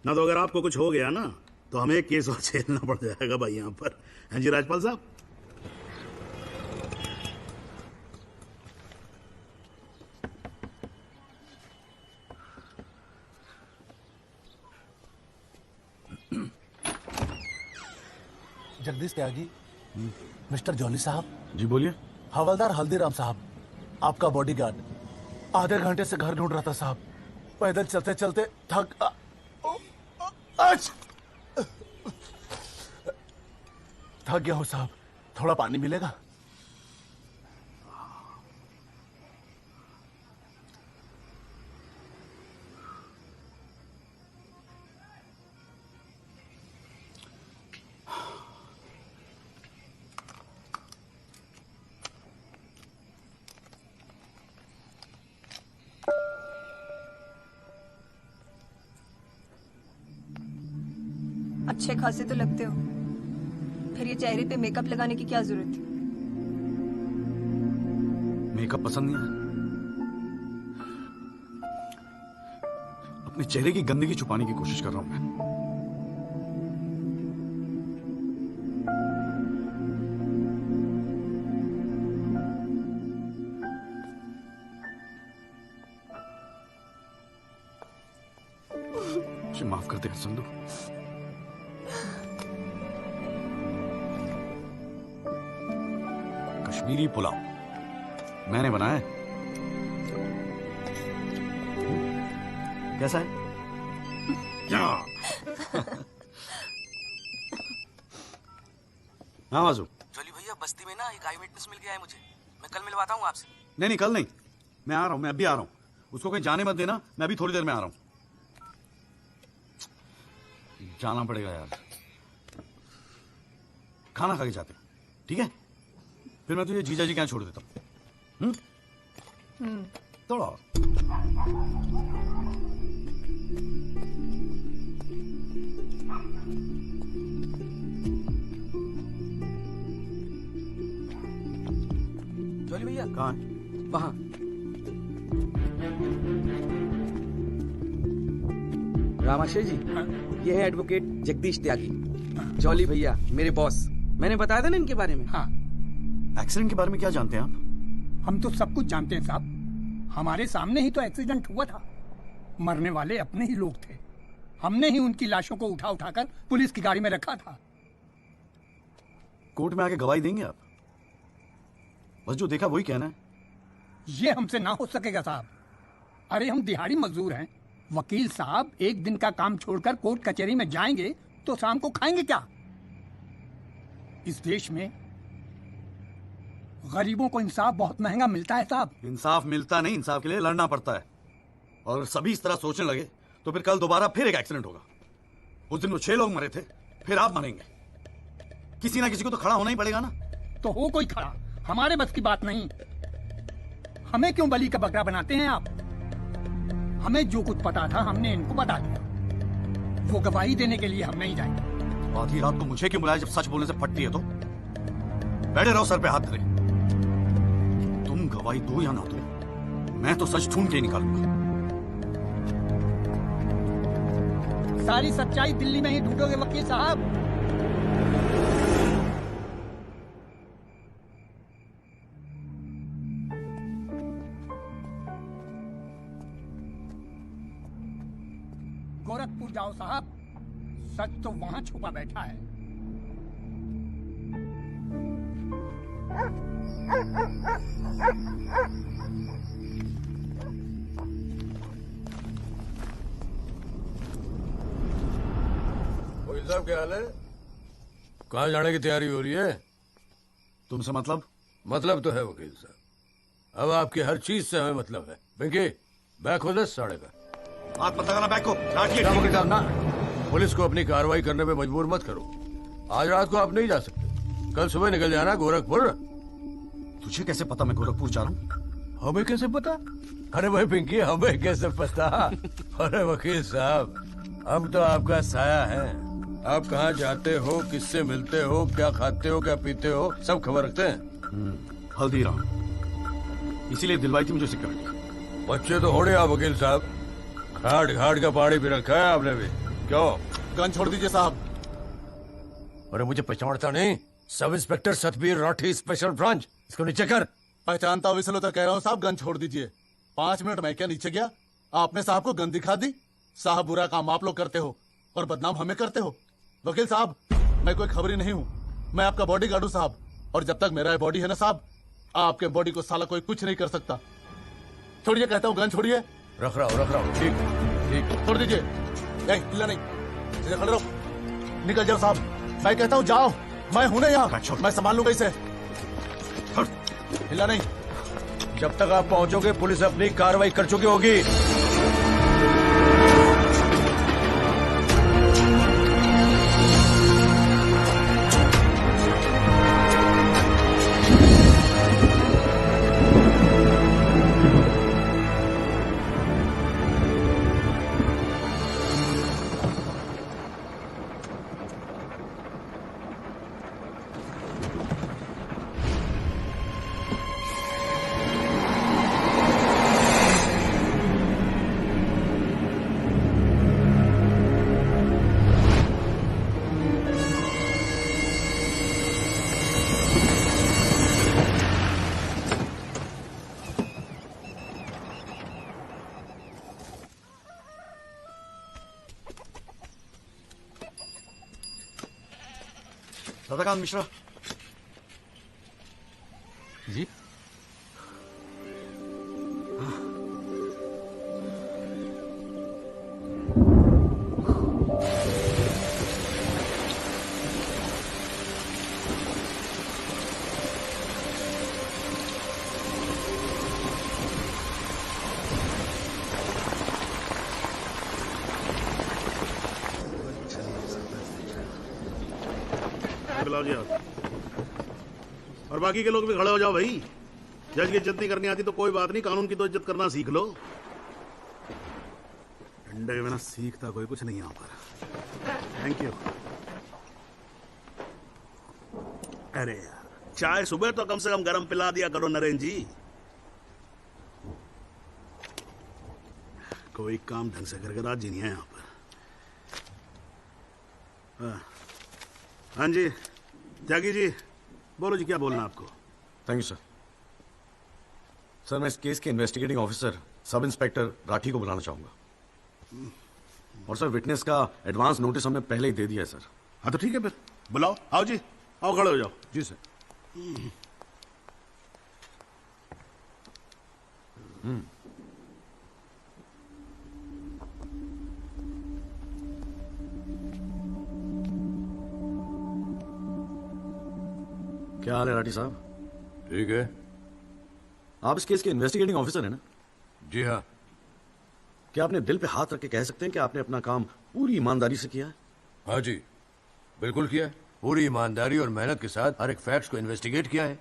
ना तो अगर आपको कुछ हो गया ना तो हमें एक केस और झेलना पड़ जाएगा भाई यहाँ पर। हैं जी राजपाल साहब? जगदीश त्यागी, मिस्टर जॉली साहब। जी बोलिए। हवलदार हल्दीराम साहब, आपका बॉडीगार्ड आधे घंटे से घर ढूंढ रहा था साहब। पैदल चलते चलते थक गया हूं साहब, थोड़ा पानी मिलेगा? अच्छे खासे तो लगते हो, फिर ये चेहरे पे मेकअप लगाने की क्या जरूरत थी? मेकअप पसंद नहीं है? अपने चेहरे की गंदगी छुपाने की कोशिश कर रहा हूं मैं। मुझे माफ कर दे संधू। कश्मीरी पुलाव मैंने बनाया है। कैसा है? हाँ वाजू। जोली भैया, बस्ती में ना एक आई विटनेस मिल गया है मुझे। मैं कल मिलवाता हूँ आपसे। नहीं नहीं, कल नहीं, मैं आ रहा हूँ, मैं अभी आ रहा हूँ। उसको कहीं जाने मत देना, मैं अभी थोड़ी देर में आ रहा हूँ। जाना पड़ेगा यार, खाना खा के जाते, ठीक है? फिर मैं तुझे जीजा जी के यहाँ छोड़ देता हूँ। थोड़ा जॉली भैया कहाँ है? वहाँ। रामाशय जी, ये है एडवोकेट जगदीश त्यागी, जॉली भैया मेरे बॉस। मैंने बताया था ना इनके बारे में। हाँ। एक्सीडेंट के बारे में क्या जानते हैं आप? हम तो सब कुछ जानते हैं साहब, हमारे सामने ही तो एक्सीडेंट हुआ था। मरने वाले अपने ही लोग थे, हमने ही उनकी लाशों को उठा उठाकर पुलिस की गाड़ी में रखा था। कोर्ट में आके गवाही देंगे आप? बस जो देखा वही कहना है। ये हमसे ना हो सकेगा साहब। अरे हम दिहाड़ी मजदूर हैं, वकील साहब एक दिन का काम छोड़कर कोर्ट कचहरी में जाएंगे तो शाम को खाएंगे क्या? इस देश में गरीबों को इंसाफ बहुत महंगा मिलता है साहब। इंसाफ मिलता नहीं, इंसाफ के लिए लड़ना पड़ता है। और अगर सभी इस तरह सोचने लगे तो फिर कल दोबारा फिर एक एक्सीडेंट होगा। उस दिन वो 6 लोग मरे थे, फिर आप मरेंगे। किसी ना किसी को तो खड़ा होना ही पड़ेगा ना। तो हो कोई खड़ा, हमारे बस की बात नहीं। हमें क्यों बलि का बकरा बनाते हैं आप? हमें जो कुछ पता था हमने इनको बता दिया। वो गवाही देने के लिए हम नहीं जाएंगे। आधी रात को मुझे क्यों बुलाया जब सच बोलने से फटती है तो? बैठे रहो सर पे हाथ धरे। तुम गवाही दो या ना दो, मैं तो सच ढूंढ के निकालूंगा। सारी सच्चाई दिल्ली में ही ढूंढोगे वकील साहब। गोरखपुर जाओ साहब, सच तो वहां छुपा बैठा है। वकील साहब क्या हाल है? कहाँ जाने की तैयारी हो रही है? तुमसे मतलब? मतलब तो है वकील साहब, अब आपकी हर चीज से हमें मतलब है। पिंकी बैग खोल दे साढ़े का। हाथ मत लगाना बैग को। वकील साहब ना, पुलिस को अपनी कार्रवाई करने में मजबूर मत करो। आज रात को आप नहीं जा सकते, कल सुबह निकल जाना गोरखपुर। तुझे कैसे पता मैं गोरखपुर जा रहा हूँ? हमें कैसे पता? अरे भाई पिंकी, हमें कैसे पता? अरे वकील साहब, हम तो आपका साया है। आप कहाँ जाते हो, किससे मिलते हो, क्या खाते हो, क्या पीते हो, सब खबर रखते हैं। हल्दीराम, इसीलिए दिलवाई थी मुझे सिक्योरिटी। बच्चे तो होड़े आप वकील साहब, घाट घाट का पानी भी रखा है आपने भी। क्यों? गन छोड़ दीजिए साहब। अरे मुझे पहचानता नहीं? Sub inspector Satbir Rathi, special branch. इसको नीचे कर। पहचानता हूँ इसलिए तो कह रहा हूँ साहब, गन छोड़ दीजिए। 5 मिनट मैं क्या नीचे गया, आपने साहब को गन दिखा दी। साहब बुरा काम आप लोग करते हो और बदनाम हमें करते हो। वकील साहब, मैं कोई खबरी नहीं हूँ, मैं आपका बॉडीगार्ड हूँ साहब। और जब तक मेरा बॉडी है ना साहब, आपके बॉडी को साला कोई कुछ नहीं कर सकता। छोड़िए कहता हूँ, गन छोड़िए। रख रहा हूँ। ठीक ठीक, छोड़ दीजिए। हिला नहीं, सीधे खड़े रहो। निकल जाओ साहब, मैं कहता हूँ जाओ। मैं हूं ना यहाँ, मैं संभाल लूंगा इसे। हिला नहीं। जब तक आप पहुंचोगे पुलिस अपनी कार्रवाई कर चुकी होगी। दादाकांत मिश्रा जी। लाओ जी आओ। और बाकी के लोग भी खड़े हो जाओ भाई। जज की इज्जत नहीं करनी आती तो कोई बात नहीं, कानून की तो इज्जत करना सीख लो। डंडे के बिना सीखता कोई कुछ नहीं यहाँ पर। Thank you. अरे यार, चाय सुबह तो कम से कम गरम पिला दिया करो नरेंद्र जी। कोई काम ढंग से करके राज जी नहीं है यहाँ पर। हाँ जी त्यागी जी, बोलो जी, क्या बोलना आपको? Thank you sir. सर, मैं इस केस के investigating officer sub inspector Rathi को बुलाना चाहूंगा। और सर, विटनेस का एडवांस नोटिस हमने पहले ही दे दिया है सर। हाँ तो ठीक है, फिर बुलाओ। आओ जी, आओ खड़े हो जाओ। जी सर। क्या हाल है राठी साहब? ठीक है। आप इस केस के इन्वेस्टिगेटिंग ऑफिसर हैं ना? जी हाँ। क्या आपने दिल पे हाथ रख के कह सकते हैं कि आपने अपना काम पूरी ईमानदारी से किया है? हाँ जी, बिल्कुल किया है। पूरी ईमानदारी और मेहनत के साथ हर एक फैक्ट्स को इन्वेस्टिगेट किया है।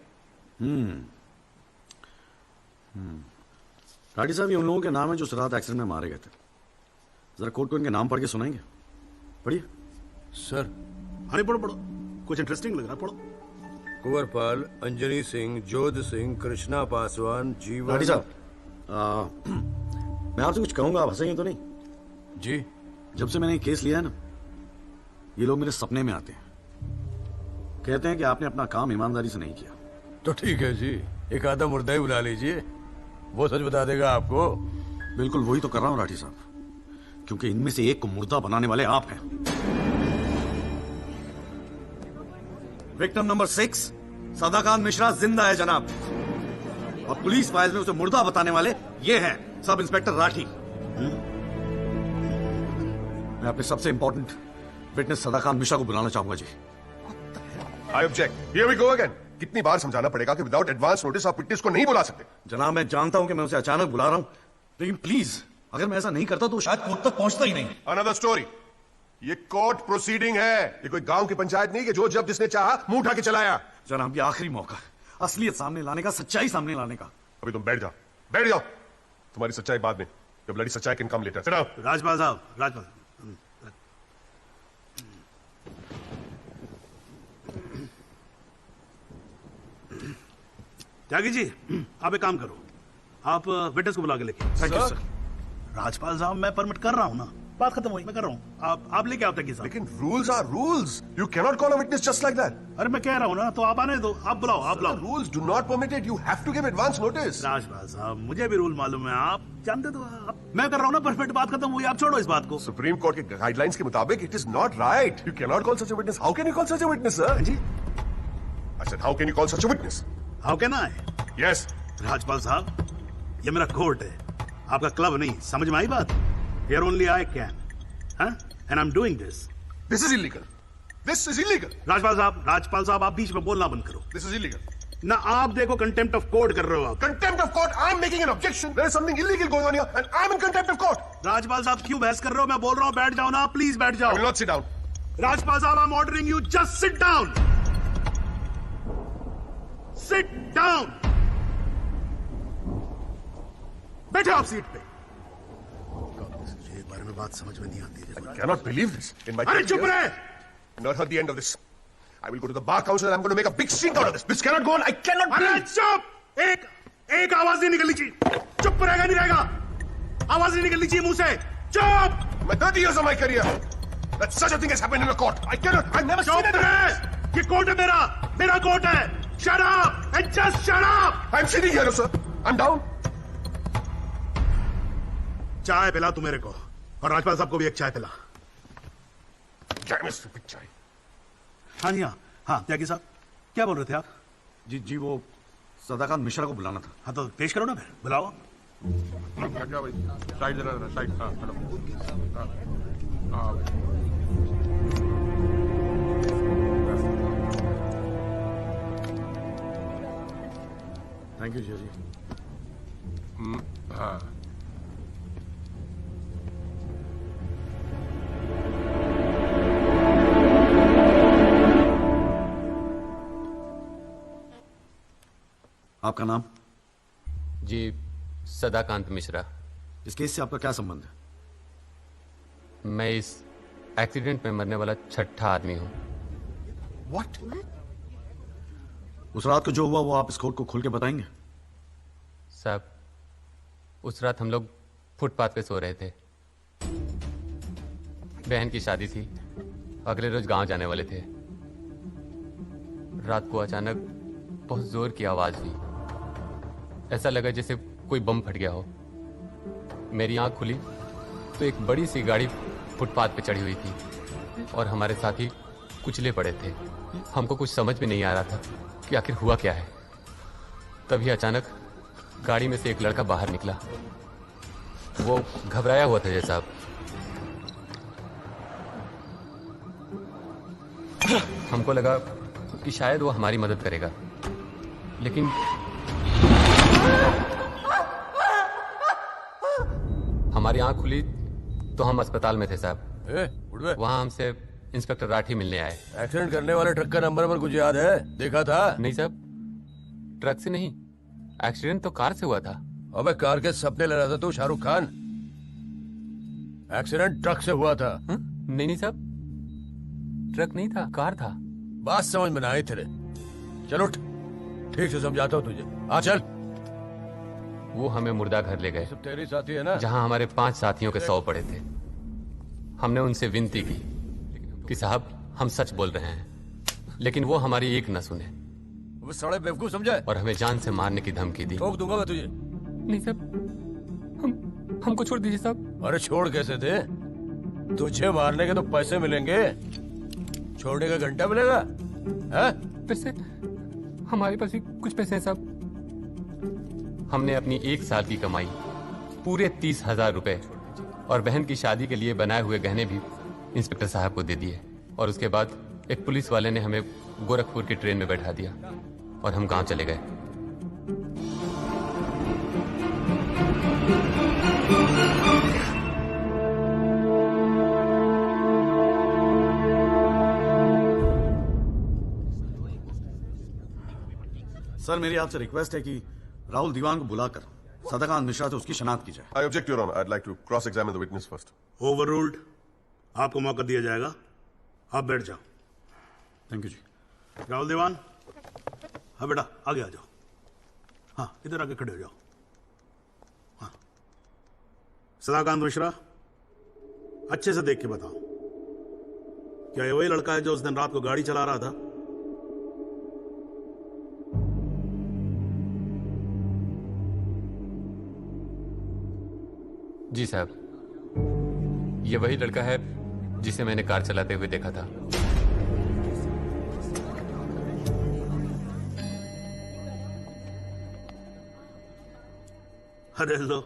राठी साहब, ये उन लोगों के नाम है जो रात एक्सीडेंट में मारे गए थे। जरा कोर्ट को इनके नाम पढ़ के सुनाएंगे? पढ़िए सर। अरे पढ़ो पढ़ो, कुछ इंटरेस्टिंग लग रहा, पढ़ो। कुंवरपाल, अंजनी सिंह, जोध सिंह, कृष्णा पासवान, जीवन। राठी साहब, मैं आपसे कुछ कहूंगा, आप हंसेंगे तो नहीं? जी। जब से मैंने ये केस लिया है ना, ये लोग मेरे सपने में आते हैं। कहते हैं कि आपने अपना काम ईमानदारी से नहीं किया। तो ठीक है जी, एक आधा मुर्दा ही बुला लीजिए, वो सच बता देगा आपको। बिल्कुल वही तो कर रहा हूं राठी साहब, क्योंकि इनमें से एक को मुर्दा बनाने वाले आप हैं। विक्टिम नंबर 6 सदाकांत मिश्रा जिंदा है जनाब, और पुलिस फाइल में उसे मुर्दा बताने वाले ये हैं सब इंस्पेक्टर राठी। मैं अपने सबसे इंपॉर्टेंट विटनेस सदाकांत मिश्रा को बुलाना चाहूंगा जी। I object. Here we go again. कितनी बार समझाना पड़ेगा कि विदाउट एडवांस नोटिस आप विटनेस को नहीं बुला सकते? जनाब, मैं जानता हूं कि मैं उसे अचानक बुला रहा हूं, लेकिन प्लीज अगर मैं ऐसा नहीं करता तो शायद कोर्ट तक पहुंचता ही नहीं। Another story. ये कोर्ट प्रोसीडिंग है, ये कोई गांव की पंचायत नहीं कि जो जब जिसने चाहा मुंह उठा के चलाया। जनाब, ये आखिरी मौका, असलियत सामने लाने का, सच्चाई सामने लाने का। अभी तुम बैठ जाओ, बैठ जाओ। तुम्हारी सच्चाई बाद में, जब लड़ी सच्चाई can come later. Sit down. Rajpal साहब, राजपाल। त्यागी जी, आप एक काम करो, आप विटनेस को बुला के लेके। Thank you sir. राजपाल साहब, मैं परमिट कर रहा हूं ना, बात खत्म हुई, मैं कर रहा हूं। आप लेके आओ त्यागी साहब। लेकिन rules are rules, you cannot call a witness just like that. अरे मैं कह रहा हूं ना, तो आप आने दो, आप बुलाओ, आप बुलाओ। Rules do not permit it, you have to give advance notice. Rajpal sahib, मुझे भी रूल मालूम है, आप जानते तो आप। मैं कर रहा हूं ना, परफेक्ट, बात खत्म हुई, आप छोड़ो इस बात को। सुप्रीम कोर्ट के गाइडलाइंस के मुताबिक it is not right. You cannot call such a witness. How can you call such a witness sir? जी, I said how can you call such a witness? How can I? Yes. Rajpal sahib, ये मेरा court है, आपका club नहीं, समझ में आई बात? Here only I can, huh? And I'm doing this. This is illegal. This is illegal. Rajpal साहब, आप बीच में बोलना बंद करो। This is illegal. ना आप देखो कंटेम्प्ट ऑफ कोर्ट कर रहे हो आप। Contempt of court. I'm making an objection. There is something illegal going on here, and I'm in contempt of court. Rajpal साहब, क्यों बहस कर रहे हो? मैं बोल रहा हूँ बैठ जाओ ना, प्लीज बैठ जाओ। I will not sit down. Rajpal साहब, I'm ordering you, just sit down. Sit down. बैठे आप सीट पे। ये बारे में बात समझ में नहीं आती है। I cannot believe this. In my अरे चुप रहे! Not heard the end of this. I will go to the bar council and I'm going to make a big scene out of this. This cannot go on. I cannot अरे breathe. चुप! एक आवाज नहीं निकलनी चाहिए। चुप रहेगा नहीं रहेगा? आवाज नहीं निकलनी चाहिए मुंह से। चुप! My 30 years of my career, that such a thing has happened in a court. I cannot. I've never seen it. ये कोर्ट है मेरा कोर्ट है। Shut up and just shut up. I'm sitting here, sir. I'm down. चाय पिला तू मेरे को, और राजपाल साहब को भी एक चाय पिला। चाय। हाँ जी, हाँ त्यागी साहब, क्या बोल रहे थे आप? जी वो सदाकांत मिश्रा को बुलाना था। हाँ तो पेश करो ना, फिर बुलाओ। साइड जरा, साइड। हाँ, हेलो। थैंक यू जी। हाँ। आपका नाम? जी सदाकांत मिश्रा। इस केस से आपका क्या संबंध है? मैं इस एक्सीडेंट में मरने वाला छठा आदमी हूँ। What? उस रात को जो हुआ वो आप इस कोर्ट को खोल के बताएंगे? साहब, उस रात हम लोग फुटपाथ पे सो रहे थे। बहन की शादी थी, अगले रोज गांव जाने वाले थे। रात को अचानक बहुत जोर की आवाज हुई। ऐसा लगा जैसे कोई बम फट गया हो। मेरी आंख खुली तो एक बड़ी सी गाड़ी फुटपाथ पे चढ़ी हुई थी और हमारे साथी कुचले पड़े थे। हमको कुछ समझ में नहीं आ रहा था कि आखिर हुआ क्या है। तभी अचानक गाड़ी में से एक लड़का बाहर निकला। वो घबराया हुआ था जैसा। हमको लगा कि शायद वो हमारी मदद करेगा, लेकिन हमारी आंख खुली तो हम अस्पताल में थे साहब। वहां हमसे इंस्पेक्टर राठी मिलने आए। एक्सीडेंट करने वाले ट्रक का नंबर कुछ याद है? देखा था? नहीं साहब, ट्रक से नहीं, एक्सीडेंट तो कार से हुआ था। अबे कार के सपने ले रहा था तू शाहरुख खान। एक्सीडेंट ट्रक से हुआ था। नहीं साहब, ट्रक नहीं था, कार था। बात समझ में ना आई तेरे। चल उठ, ठीक से समझाता हूँ तुझे। आ चल। वो हमें मुर्दा घर ले गए। सब तेरे साथी है ना? जहाँ हमारे 5 साथियों के 100 पड़े थे। हमने उनसे विनती की कि साहब हम सच बोल रहे हैं, लेकिन वो हमारी एक न सुने। वो साले बेवकूफ समझा और हमें जान से मारने की धमकी दी। ठोक दूंगा मैं तुझे। नहीं साहब, हमको छोड़ दीजिए साहब। अरे छोड़ कैसे थे? तुझे मारने के तो पैसे मिलेंगे, छोड़ने का घंटा मिलेगा? पैसे? हमारे पास भी कुछ पैसे हैं साहब। हमने अपनी 1 साल की कमाई पूरे 30,000 रुपए और बहन की शादी के लिए बनाए हुए गहने भी इंस्पेक्टर साहब को दे दिए। और उसके बाद एक पुलिस वाले ने हमें गोरखपुर की ट्रेन में बैठा दिया और हम गांव चले गए। सर, मेरी आपसे रिक्वेस्ट है कि राहुल दीवान को बुलाकर सदाकांत मिश्रा से उसकी शनाख्त की जाए। I object, Your Honor. I'd like to cross-examine the witness first. Overruled. आपको मौका दिया जाएगा, आप बैठ जाओ। थैंक यू जी। राहुल दीवान, हाँ बेटा आगे आ जाओ। हाँ इधर आके खड़े हो जाओ। हाँ सदाकांत मिश्रा, अच्छे से देख के बताओ, क्या ये वही लड़का है जो उस दिन रात को गाड़ी चला रहा था? जी साहब, ये वही लड़का है जिसे मैंने कार चलाते हुए देखा था। अरे लो,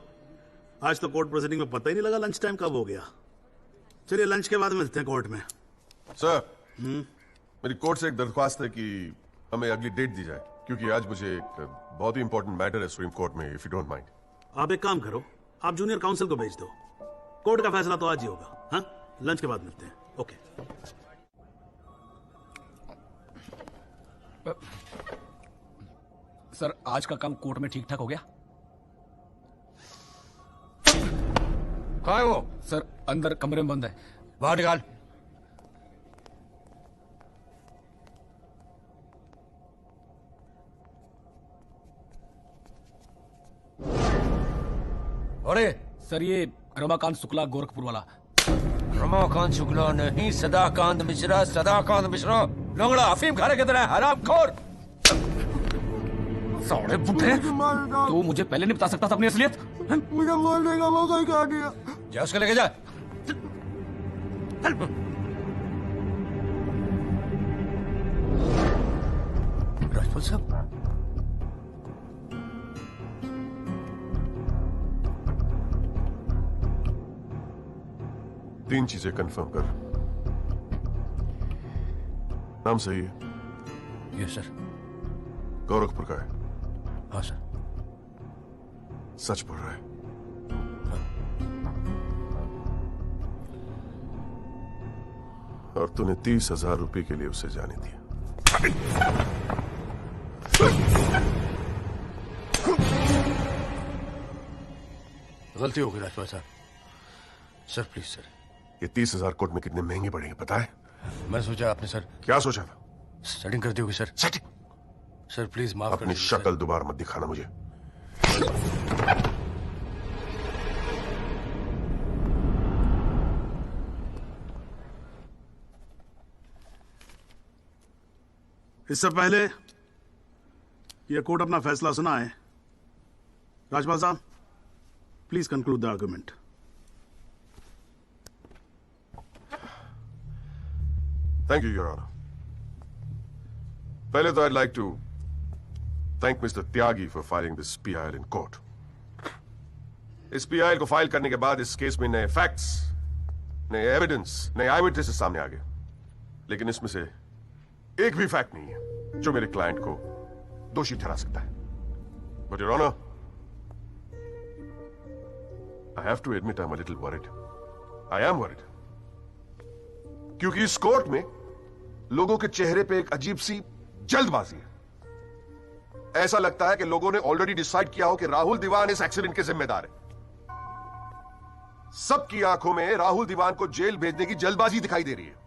आज तो कोर्ट प्रोसीडिंग में पता ही नहीं लगा लंच टाइम कब हो गया। चलिए लंच के बाद मिलते हैं कोर्ट में। सर, मेरी कोर्ट से एक दरख्वास्त है कि हमें अगली डेट दी जाए, क्योंकि आज मुझे एक बहुत ही इंपॉर्टेंट मैटर है सुप्रीम कोर्ट में, इफ यू डोंट माइंड। आप एक काम करो, आप जूनियर काउंसिल को भेज दो। कोर्ट का फैसला तो आज ही होगा। हाँ, लंच के बाद मिलते हैं। ओके। सर, आज का काम कोर्ट में ठीक ठाक हो गया? कहाँ है वो? सर, अंदर कमरे में बंद है। बाहर निकाल। अरे सर, ये रमाकांत शुक्ला गोरखपुर वाला। रमाकांत शुक्ला नहीं, सदाकांत मिश्रा। सदाकांत मिश्रा लंगड़ा अफीम खाने की तरह हरामखोर। साले बुड्ढे, तू मुझे पहले नहीं बता सकता था अपनी असलियत? मुझे मारने का मौका ही कहा दिया। जा उसको लेके जा। राजपाल साहब, तीन चीजें कंफर्म कर। नाम सही है? Yes sir. गोरखपुर का है? हाँ सर। सच बोल रहा है? और तूने 30,000 रुपए के लिए उसे जाने दिया। गलती हो गई राजपाल साहब। Sir please sir. ये 30,000 कोट में कितने महंगे पड़ेंगे पता है? मैं सोचा आपने सर। क्या सोचा था? सेटिंग कर दी होगी सर। सेटिंग? सर प्लीज माफ कर अपनी दीजिए, शक्ल दोबारा मत दिखाना मुझे। इससे पहले यह कोर्ट अपना फैसला सुनाए, राजपाल साहब please conclude the argument. Thank you, Your Honor. पहले तो I'd like to thank Mr. Tyagi for filing this PIL in court. इस PIL को फाइल करने के बाद इस केस में नए फैक्ट्स, नए एविडेंस, नए आई विटनेसेस सामने आ गए। लेकिन इसमें से एक भी फैक्ट नहीं है जो मेरे क्लाइंट को दोषी ठहरा सकता है। But Your Honor, I have to admit I'm a little worried. I am worried. क्योंकि इस कोर्ट में लोगों के चेहरे पे एक अजीब सी जल्दबाजी है। ऐसा लगता है कि लोगों ने ऑलरेडी डिसाइड किया हो कि राहुल दीवान इस एक्सीडेंट के जिम्मेदार है। सबकी आंखों में राहुल दीवान को जेल भेजने की जल्दबाजी दिखाई दे रही है।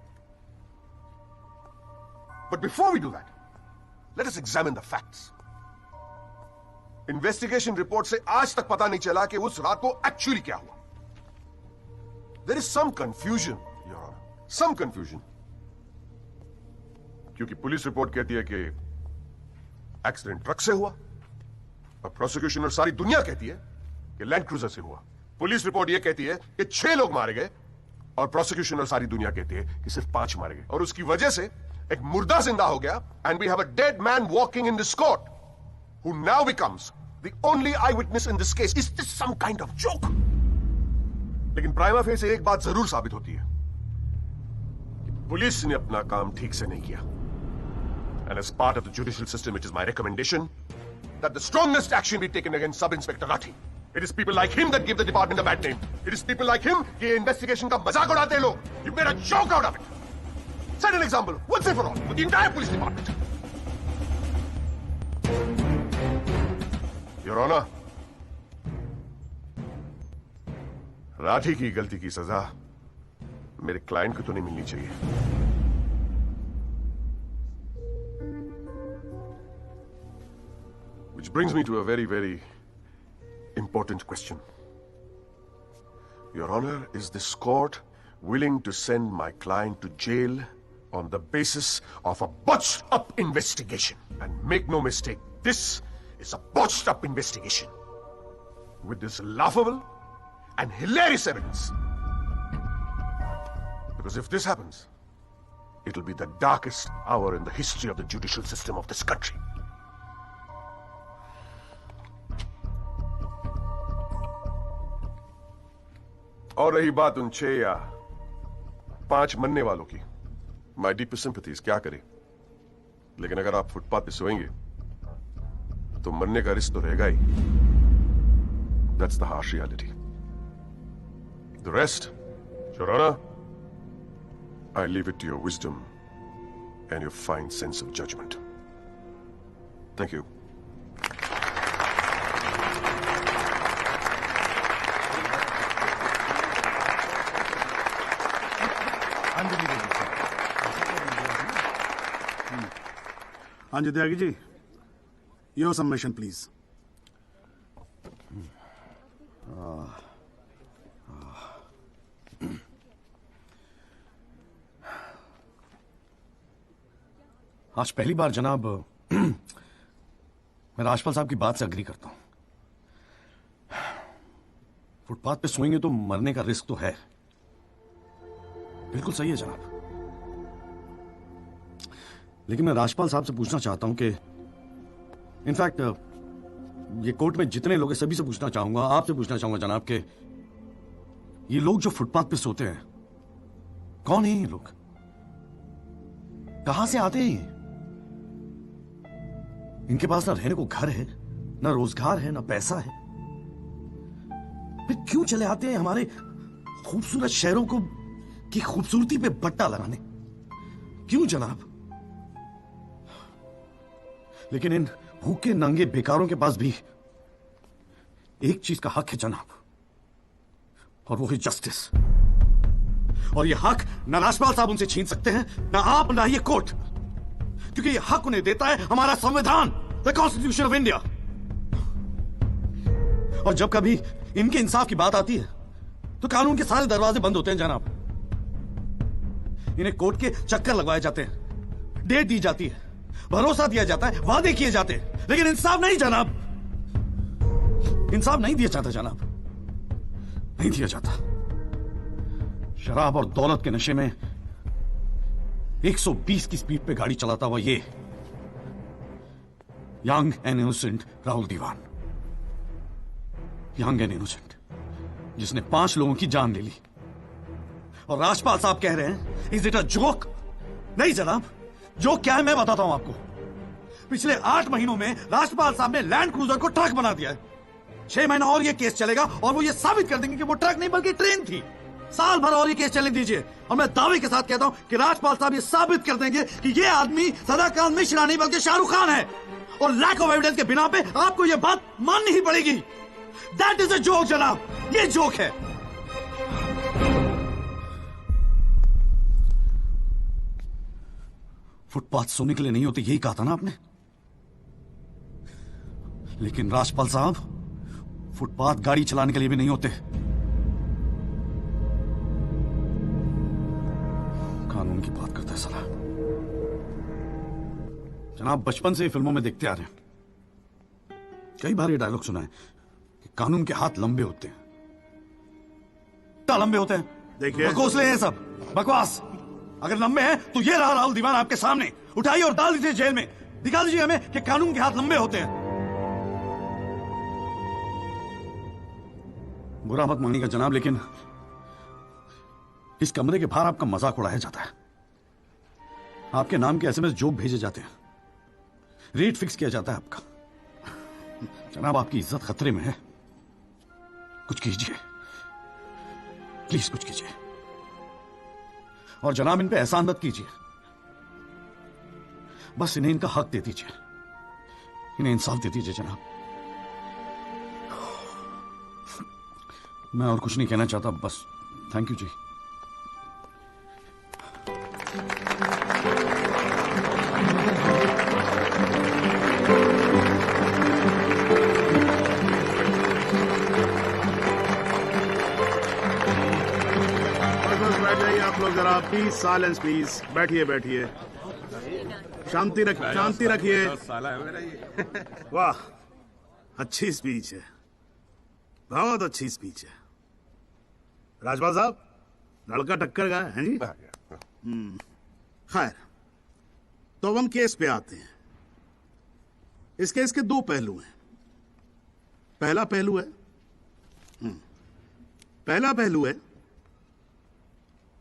But before we do that, let us examine the facts. Investigation report से आज तक पता नहीं चला कि उस रात को एक्चुअली क्या हुआ। There is some confusion, your honour, some confusion. क्योंकि पुलिस रिपोर्ट कहती है कि एक्सीडेंट ट्रक से हुआ और प्रोसिक्यूशन और सारी दुनिया कहती है कि लैंड क्रूजर से हुआ। पुलिस रिपोर्ट यह कहती है कि 6 लोग मारे गए और प्रोसिक्यूशन और सारी दुनिया कहती है कि सिर्फ 5 मारे गए। और उसकी वजह से एक मुर्दा जिंदा हो गया and we have a dead man walking in this court who now becomes the only eyewitness in this case. Is this some kind of joke? लेकिन प्राइमा फेस एक बात जरूर साबित होती है कि पुलिस ने अपना काम ठीक से नहीं किया। And as part of the judicial system, it is my recommendation that the strongest action be taken against Sub-Inspector Rathi. It is people like him that give the department a bad name. It is people like him ये investigation का मजाक उड़ाते हैं लोग। You made a joke out of it. Set an example once and for all for the entire police department. Your Honor, Rathi की गलती की सजा मेरे क्लाइंट को तो नहीं मिलनी चाहिए। Which brings me to a very, very important question. Your Honor, is this court willing to send my client to jail on the basis of a botched up investigation? And make no mistake, this is a botched up investigation with this laughable and hilarious evidence. Because if this happens, it'll be the darkest hour in the history of the judicial system of this country. और रही बात उन 6 या 5 मरने वालों की, माई deepest sympathies, क्या करें। लेकिन अगर आप फुटपाथ पे सोएंगे तो मरने का रिस्क तो रहेगा ही। That's the harsh reality. The rest, your honour, I leave it to your wisdom and your fine sense of judgement. Thank you. हाँ जी Tyagi ji, your submission please. आज पहली बार जनाब मैं राजपाल साहब की बात से अग्री करता हूं। फुटपाथ पे सोएंगे तो मरने का रिस्क तो है, बिल्कुल सही है जनाब। लेकिन मैं राजपाल साहब से पूछना चाहता हूं कि इनफैक्ट ये कोर्ट में जितने लोग हैं सभी से पूछना चाहूंगा, आपसे पूछना चाहूंगा जनाब कि ये लोग जो फुटपाथ पे सोते हैं कौन है? ये लोग कहां से आते हैं? ये इनके पास ना रहने को घर है, ना रोजगार है, ना पैसा है, फिर क्यों चले आते हैं हमारे खूबसूरत शहरों को की खूबसूरती पे बट्टा लगाने? क्यों जनाब? लेकिन इन भूखे नंगे बेकारों के पास भी एक चीज का हक है जनाब, और वो है जस्टिस। और ये हक ना राजपाल साहब उनसे छीन सकते हैं, ना आप, ना ये कोर्ट, क्योंकि ये हक उन्हें देता है हमारा संविधान, द कॉन्स्टिट्यूशन ऑफ इंडिया। और जब कभी इनके इंसाफ की बात आती है तो कानून के सारे दरवाजे बंद होते हैं जनाब। इन्हें कोर्ट के चक्कर लगवाए जाते हैं, डेट दी जाती है, भरोसा दिया जाता है, वादे किए जाते हैं, लेकिन इंसाफ नहीं जनाब, इंसाफ नहीं दिया जाता जनाब, नहीं दिया जाता। शराब और दौलत के नशे में 120 की स्पीड पे गाड़ी चलाता हुआ ये young and innocent Rahul Diwan, young and innocent, जिसने 5 लोगों की जान ले ली। और राजपाल साहब कह रहे हैं इज इट अ जोक? नहीं जनाब, जोक क्या है मैं बताता हूं आपको। पिछले 8 महीनों में राजपाल साहब ने लैंड क्रूजर को ट्रक बना दिया है। 6 महीना और ये केस चलेगा और वो ये साबित कर देंगे कि वो ट्रक नहीं बल्कि ट्रेन थी। साल भर और ये केस चलने दीजिए और मैं दावे के साथ कहता हूं कि राजपाल साहब ये साबित कर देंगे कि ये आदमी सदाकांत मिश्रा नहीं बल्कि शाहरुख खान है। और लैक ऑफ एविडेंस के बिना पे आपको ये बात माननी ही पड़ेगी। दैट इज अ जोक जनाब, ये जोक है। फुटपाथ सोने के लिए नहीं होते, यही कहा था ना आपने। लेकिन राजपाल साहब फुटपाथ गाड़ी चलाने के लिए भी नहीं होते। कानून की बात करता है साला। जनाब बचपन से फिल्मों में देखते आ रहे हैं, कई बार ये डायलॉग सुना है कि कानून के हाथ लंबे होते हैं। क्या लंबे होते हैं? देखिए बकवासले हैं सब, बकवास। अगर लंबे हैं तो ये रहा राहुल दीवान आपके सामने, उठाइए और डाल दीजिए जेल में। दिखा दीजिए हमें कि कानून के हाथ लंबे होते हैं। बुरा मत मानिएगा जनाब, लेकिन इस कमरे के बाहर आपका मजाक उड़ाया जाता है। आपके नाम के एसएमएस जोक भेजे जाते हैं, रेट फिक्स किया जाता है आपका। जनाब आपकी इज्जत खतरे में है, कुछ कीजिए प्लीज, कुछ कीजिए। और जनाब इन पे एहसान मत कीजिए, बस इन्हें इनका हक दे दीजिए, इन्हें इंसाफ दे दीजिए जनाब। मैं और कुछ नहीं कहना चाहता, बस थैंक यू जी। बैठ जाइए आप लोग जरा, प्लीज साइलेंस प्लीज। बैठिए बैठिए, शांति रखिए। वाह, अच्छी स्पीच है, बहुत अच्छी स्पीच है। राजपाल साहब लड़का टक्कर गया है जी। खैर, तो अब हम केस पे आते हैं। इस केस के 2 पहलू हैं। पहला पहलू है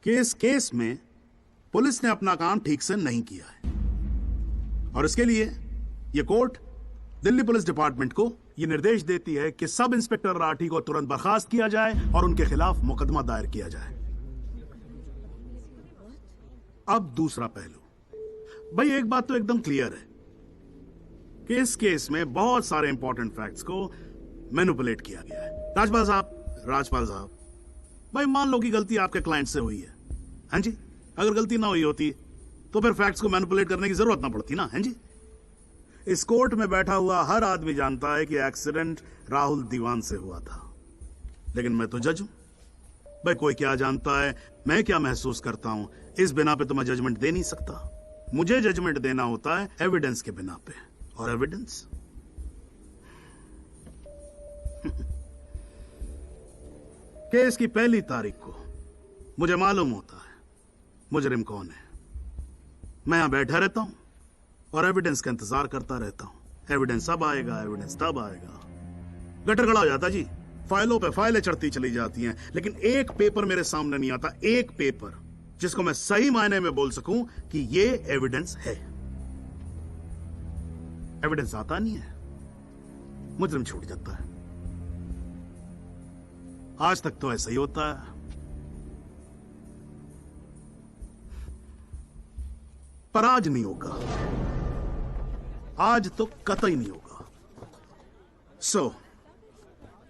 कि इस केस में पुलिस ने अपना काम ठीक से नहीं किया है, और इसके लिए यह कोर्ट दिल्ली पुलिस डिपार्टमेंट को यह निर्देश देती है कि सब इंस्पेक्टर राठी को तुरंत बर्खास्त किया जाए और उनके खिलाफ मुकदमा दायर किया जाए। अब दूसरा पहलू, भाई एक बात तो एकदम क्लियर है कि इस केस में बहुत सारे इंपॉर्टेंट फैक्ट्स को मैनिपुलेट किया गया है। राजपाल साहब, भाई मान लो कि गलती आपके क्लाइंट से हुई है, हाँ जी। अगर गलती ना हुई होती तो फिर फैक्ट्स को मैनिपुलेट करने की जरूरत ना पड़ती ना, हाँ जी। इस कोर्ट में बैठा हुआ हर आदमी जानता है कि एक्सीडेंट राहुल दीवान से हुआ था, लेकिन मैं तो जज हूं। भाई कोई क्या जानता है, मैं क्या महसूस करता हूं, इस बिना पे तो मैं जजमेंट दे नहीं सकता। मुझे जजमेंट देना होता है एविडेंस के बिना पे, और एविडेंस केस की पहली तारीख को मुझे मालूम होता है मुजरिम कौन है। मैं यहां बैठा रहता हूं और एविडेंस का इंतजार करता रहता हूं। एविडेंस अब आएगा, एविडेंस तब आएगा। गटर खड़ा हो जाता जी, फाइलों पे फाइलें चढ़ती चली जाती हैं, लेकिन एक पेपर मेरे सामने नहीं आता, एक पेपर जिसको मैं सही मायने में बोल सकूं कि ये एविडेंस है। एविडेंस आता नहीं है, मुजरिम छूट जाता है। आज तक तो ऐसा ही होता है। पर आज नहीं होगा, आज तो कतई नहीं होगा। सो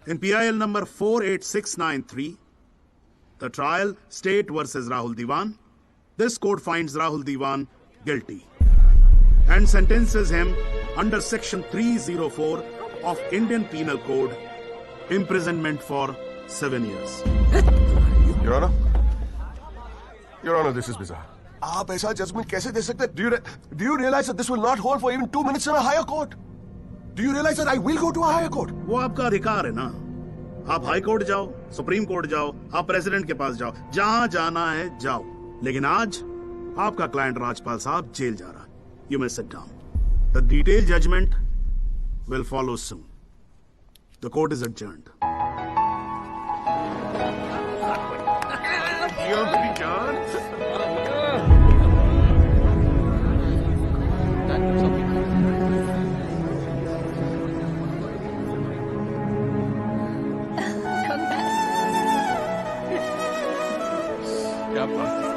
इन PIL number 48693 The trial, State versus Rahul Diwan. This court finds Rahul Diwan guilty and sentences him under Section 304 of Indian Penal Code, imprisonment for 7 years. Your Honor? Your Honor, this is bizarre. आप ऐसा judgement कैसे दे सकते हैं? Do you realize that this will not hold for even 2 minutes in a higher court? Do you realize that I will go to a higher court? वो आपका अधिकार है ना. आप हाई कोर्ट जाओ, सुप्रीम कोर्ट जाओ, आप प्रेसिडेंट के पास जाओ, जहां जाना है जाओ. लेकिन आज आपका क्लाइंट राजपाल साहब जेल जा रहा है. You may sit down. The detailed judgment will follow soon. The court is adjourned. Come back. क्या बात है?